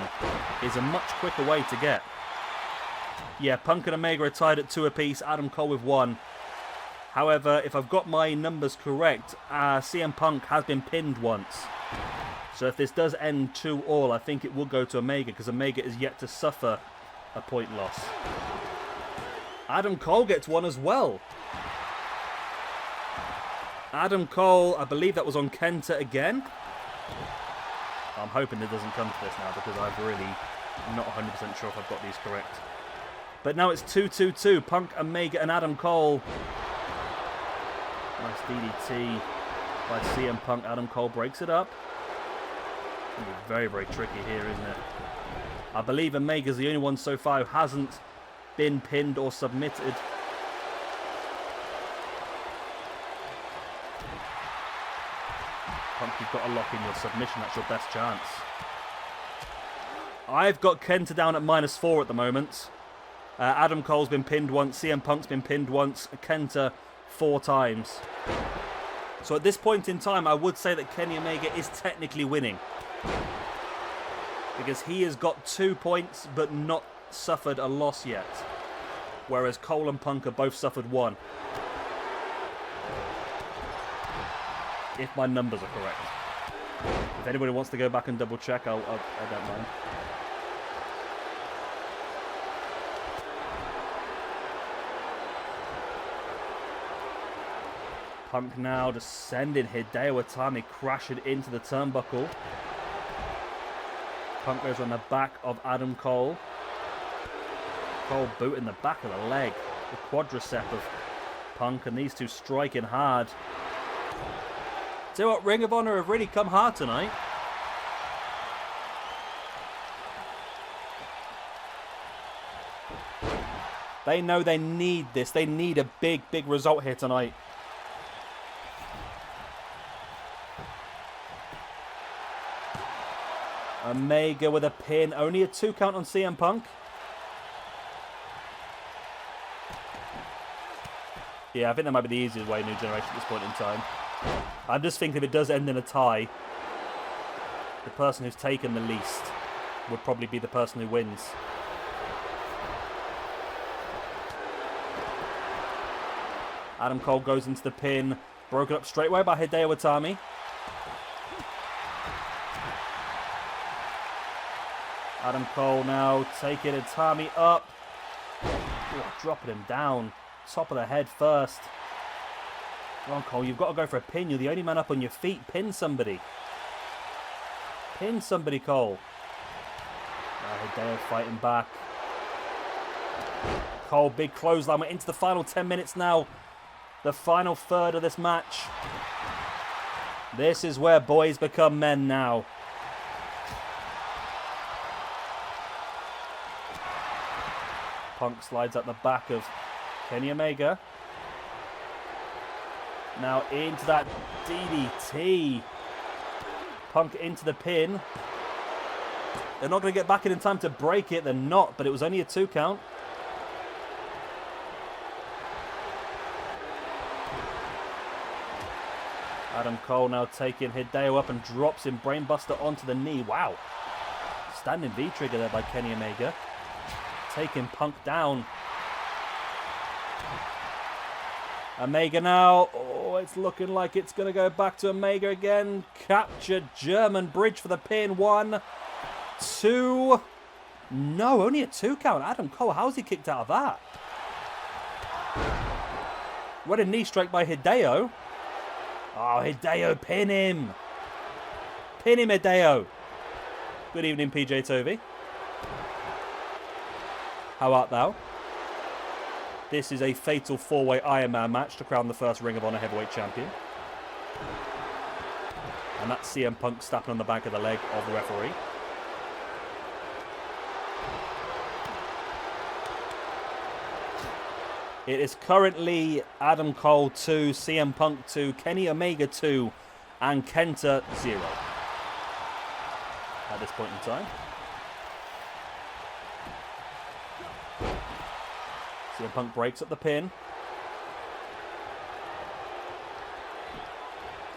is a much quicker way to get. Yeah, Punk and Omega are tied at 2 apiece. Adam Cole with 1. However, if I've got my numbers correct, CM Punk has been pinned once. So if this does end 2-2, I think it will go to Omega because Omega is yet to suffer a point loss. Adam Cole gets 1 as well. Adam Cole, I believe that was on Kenta again. I'm hoping it doesn't come to this now because I'm really not 100% sure if I've got these correct. But now it's 2-2-2. Punk, Omega, and Adam Cole. Nice DDT by CM Punk. Adam Cole breaks it up. It's going to be very, very tricky here, isn't it? I believe Omega's the only one so far who hasn't been pinned or submitted. Punk, you've got to lock in your submission. That's your best chance. I've got Kenta down at -4 at the moment. Adam Cole's been pinned once. CM Punk's been pinned once. Kenta 4 times. So at this point in time, I would say that Kenny Omega is technically winning. Because he has got 2 points, but not suffered a loss yet. Whereas Cole and Punk have both suffered 1. If my numbers are correct. If anybody wants to go back and double check, I don't mind. Punk now just sending Hideo Itami crashing into the turnbuckle. Punk goes on the back of Adam Cole. Cole boot in the back of the leg. The quadricep of Punk, and these two striking hard. See what, Ring of Honor have really come hard tonight. They know they need this. They need a big, big result here tonight. Omega with a pin. Only a 2 count on CM Punk. Yeah, I think that might be the easiest way, New Generation, at this point in time. I'm just thinking if it does end in a tie, the person who's taken the least would probably be the person who wins. Adam Cole goes into the pin. Broken up straight away by Hideo Itami. Adam Cole now taking Itami up. Oh, dropping him down. Top of the head first. Come on, Cole, you've got to go for a pin. You're the only man up on your feet. Pin somebody. Pin somebody, Cole. Now Hideo fighting back. Cole, big clothesline. We're into the final 10 minutes now. The final third of this match. This is where boys become men now. Punk slides at the back of Kenny Omega. Now into that DDT. Punk into the pin. They're not going to get back in time to break it. They're not, but it was only a 2 count. Adam Cole now taking Hideo up and drops him brainbuster onto the knee. Wow. Standing V-trigger there by Kenny Omega. Taking Punk down. Omega now. Oh, it's looking like it's going to go back to Omega again. Captured German bridge for the pin. 1, 2. No, only a 2 count. Adam Cole, how's he kicked out of that? What a knee strike by Hideo. Oh, Hideo, pin him. Pin him, Hideo. Good evening, PJ Tovey. How art thou? This is a fatal 4-way Iron Man match to crown the first Ring of Honor Heavyweight Champion. And that's CM Punk snapping on the back of the leg of the referee. It is currently Adam Cole 2, CM Punk 2, Kenny Omega 2, and Kenta 0 at this point in time. CM Punk breaks up the pin.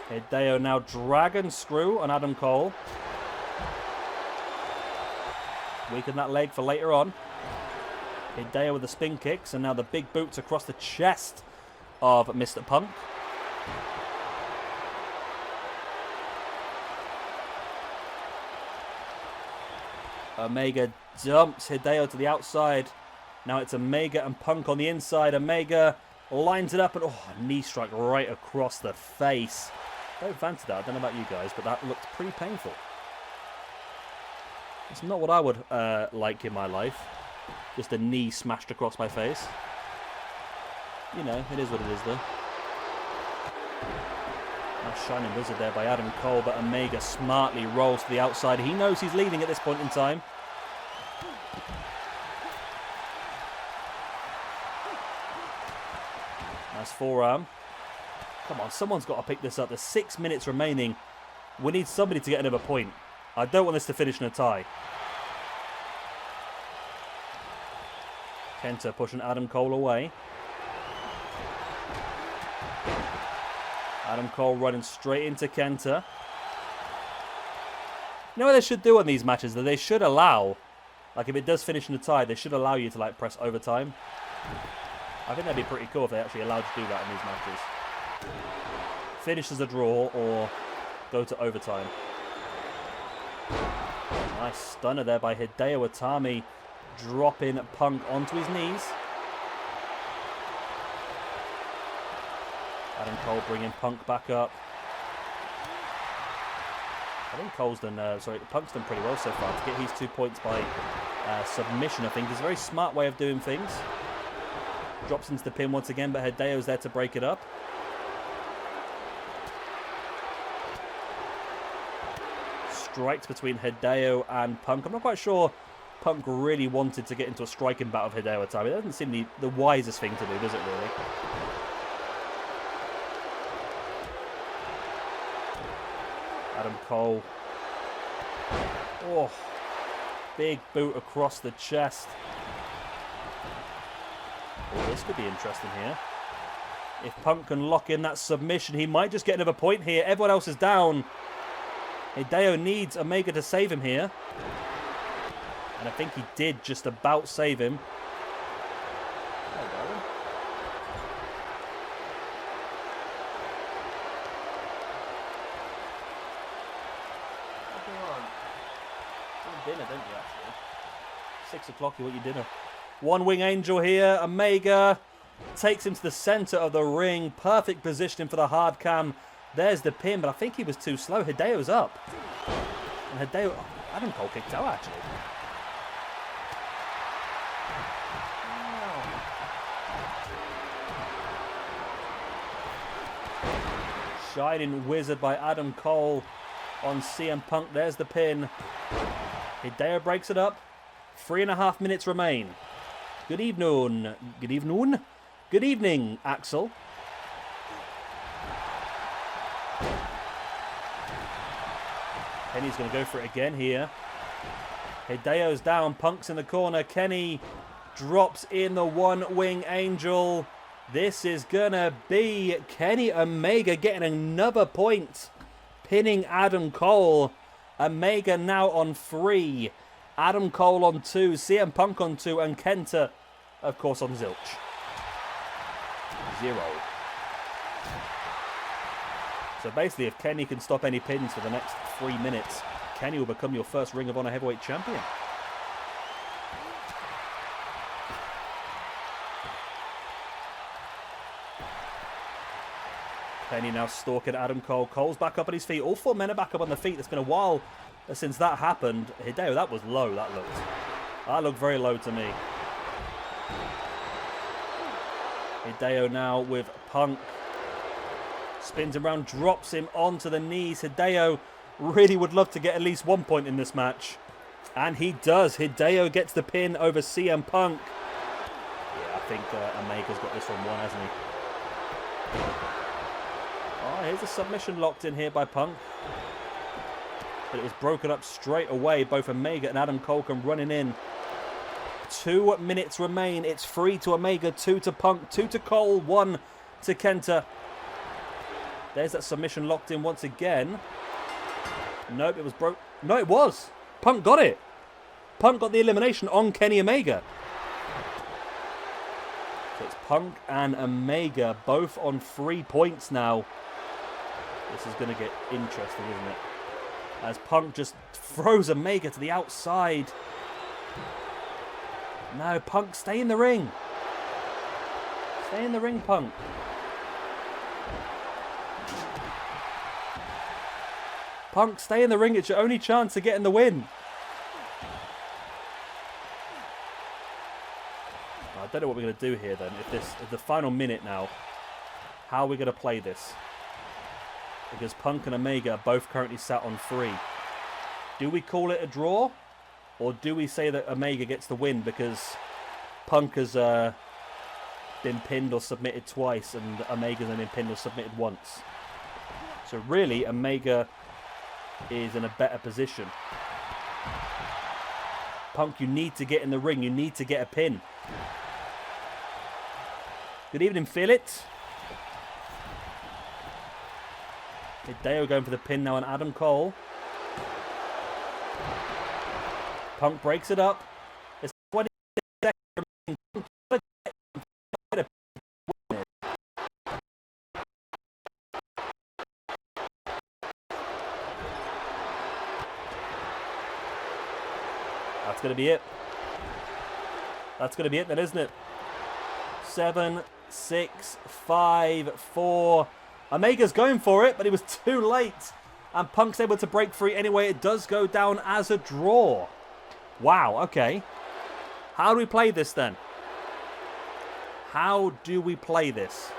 Hideo now dragon screw on Adam Cole. Weaken that leg for later on. Hideo with the spin kicks, and now the big boots across the chest of Mr. Punk. Omega dumps Hideo to the outside. Now it's Omega and Punk on the inside. Omega lines it up and knee strike right across the face. Don't fancy that. I don't know about you guys, but that looked pretty painful. It's not what I would like in my life. Just a knee smashed across my face. You know, it is what it is though. Nice shining wizard there by Adam Cole, but Omega smartly rolls to the outside. He knows he's leading at this point in time. Nice forearm. Come on, someone's got to pick this up. There's 6 minutes remaining. We need somebody to get another point. I don't want this to finish in a tie. Kenta pushing Adam Cole away. Adam Cole running straight into Kenta. You know what they should do on these matches? That they should allow, like if it does finish in a tie, they should allow you to like press overtime. I think that'd be pretty cool if they actually allowed to do that in these matches. Finish as a draw or go to overtime. Nice stunner there by Hideo Itami. Dropping Punk onto his knees. Adam Cole bringing Punk back up. I think Punk's done pretty well so far. To get his 2 points by submission, I think, is a very smart way of doing things. Drops into the pin once again, but Hideo's there to break it up. Strikes between Hideo and Punk. I'm not quite sure Punk really wanted to get into a striking battle with Hideo Itami. That doesn't seem the wisest thing to do, does it really? Adam Cole. Oh, big boot across the chest. Oh, this could be interesting here. If Punk can lock in that submission, he might just get another point here. Everyone else is down. Hideo needs Omega to save him here. And I think he did just about save him. Dinner, don't you, actually? 6 o'clock, you want your dinner. One Wing Angel here. Omega takes him to the center of the ring. Perfect positioning for the hard cam. There's the pin, but I think he was too slow. Hideo's up. And Hideo... Adam Cole kicked out, actually. Shining Wizard by Adam Cole on CM Punk. There's the pin. Hideo breaks it up. 3.5 minutes remain. Good evening. Good evening. Good evening, Axel. Kenny's going to go for it again here. Hideo's down. Punk's in the corner. Kenny drops in the One Wing Angel. This is going to be Kenny Omega getting another point. Pinning Adam Cole. Omega now on 3. Adam Cole on 2. CM Punk on 2. And Kenta, of course, on zilch. 0. So basically, if Kenny can stop any pins for the next 3 minutes, Kenny will become your first Ring of Honor Heavyweight Champion. Kenny now stalking Adam Cole. Cole's back up on his feet. All 4 men are back up on the feet. It's been a while since that happened. Hideo, that was low, that looked. That looked very low to me. Hideo now with Punk. Spins him around, drops him onto the knees. Hideo really would love to get at least 1 point in this match. And he does. Hideo gets the pin over CM Punk. Yeah, I think Omega's got this one won, hasn't he? Oh, here's a submission locked in here by Punk. But it was broken up straight away. Both Omega and Adam Cole come running in. 2 minutes remain. It's 3 to Omega, 2 to Punk, 2 to Cole, 1 to Kenta. There's that submission locked in once again. Nope, it was broke. No, it was. Punk got it. Punk got the elimination on Kenny Omega. So it's Punk and Omega both on 3 points now. This is going to get interesting, isn't it? As Punk just throws Omega to the outside. No, Punk, stay in the ring. Stay in the ring, Punk. Punk, stay in the ring. It's your only chance of getting the win. I don't know what we're going to do here then. If the final minute now, how are we going to play this? Because Punk and Omega are both currently sat on 3. Do we call it a draw? Or do we say that Omega gets the win because Punk has been pinned or submitted twice and Omega's only been pinned or submitted once? So really, Omega is in a better position. Punk, you need to get in the ring. You need to get a pin. Good evening, feel it. Hideo going for the pin now on Adam Cole. Punk breaks it up. It's 20 seconds. That's going to be it. That's going to be it then, isn't it? 7, 6, 5, 4. Omega's going for it, but he was too late. And Punk's able to break free anyway. It does go down as a draw. Wow, okay. How do we play this then? How do we play this?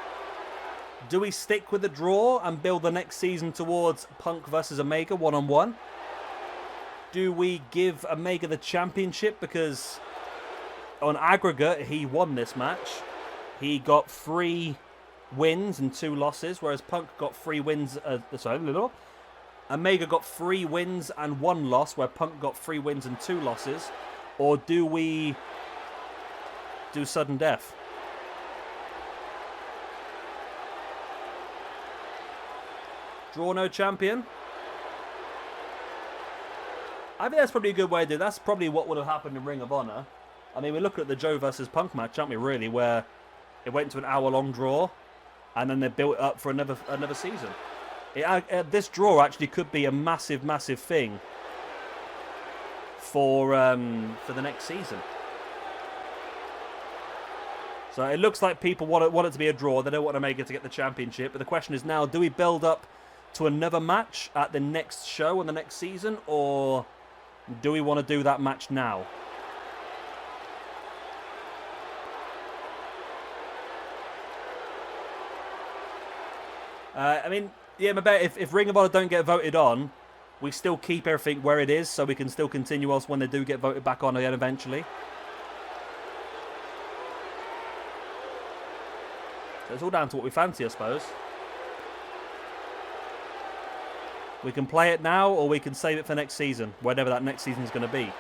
Do we stick with the draw and build the next season towards Punk versus Omega one-on-one? Do we give Omega the championship because on aggregate he won this match? He got 3 wins and 2 losses, whereas Punk got 3 wins. Omega got 3 wins and 1 loss, where Punk got 3 wins and 2 losses. Or do we do sudden death? Draw no champion. I think that's probably a good way to do it. That's probably what would have happened in Ring of Honor. I mean, we're looking at the Joe versus Punk match, aren't we, really, where it went to an hour-long draw, and then they built it up for another season. This draw actually could be a massive, massive thing for the next season. So it looks like people want it to be a draw. They don't want Omega to get the championship. But the question is now, do we build up to another match at the next show and the next season, or do we want to do that match now? I mean, yeah, if Ring of Honor don't get voted on, we still keep everything where it is, so we can still continue else when they do get voted back on again eventually. So it's all down to what we fancy, I suppose. We can play it now, or we can save it for next season, whatever that next season is going to be.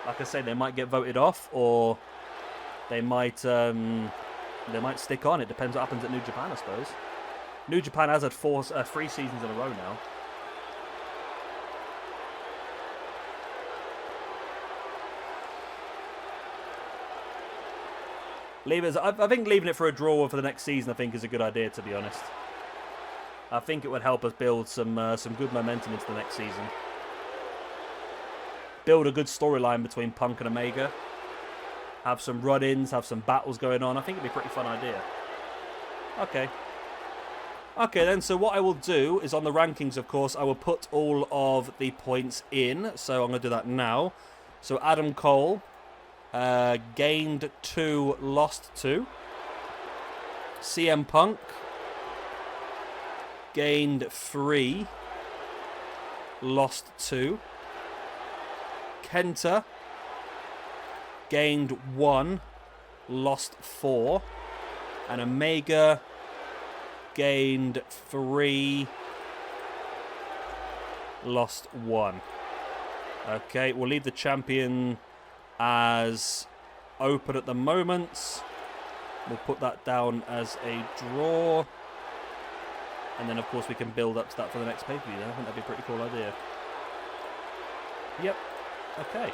Like I say, they might get voted off, or they might stick on. It depends what happens at New Japan, I suppose. New Japan has had 3 seasons in a row now. I think leaving it for a draw for the next season, I think, is a good idea, to be honest. I think it would help us build some good momentum into the next season. Build a good storyline between Punk and Omega. Have some run-ins, have some battles going on. I think it'd be a pretty fun idea. Okay. Okay then, so what I will do is on the rankings, of course, I will put all of the points in. So I'm going to do that now. So Adam Cole gained 2, lost 2. CM Punk gained 3, lost 2. Kenta gained 1, lost 4. And Omega gained 3, lost 1. Okay, we'll leave the champion as open at the moment. We'll put that down as a draw. And then, of course, we can build up to that for the next pay-per-view. I think that'd be a pretty cool idea. Yep. Okay.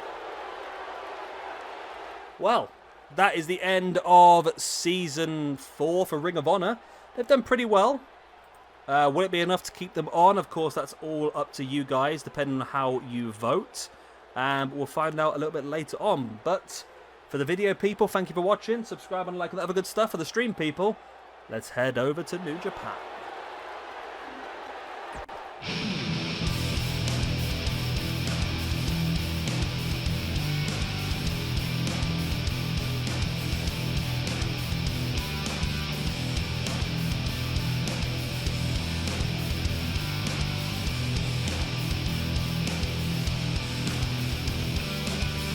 Well, that is the end of Season 4 for Ring of Honor. They've done pretty well. Will it be enough to keep them on? Of course, that's all up to you guys, depending on how you vote. We'll find out a little bit later on. But for the video people, thank you for watching. Subscribe and like all that other good stuff. For the stream people, let's head over to New Japan.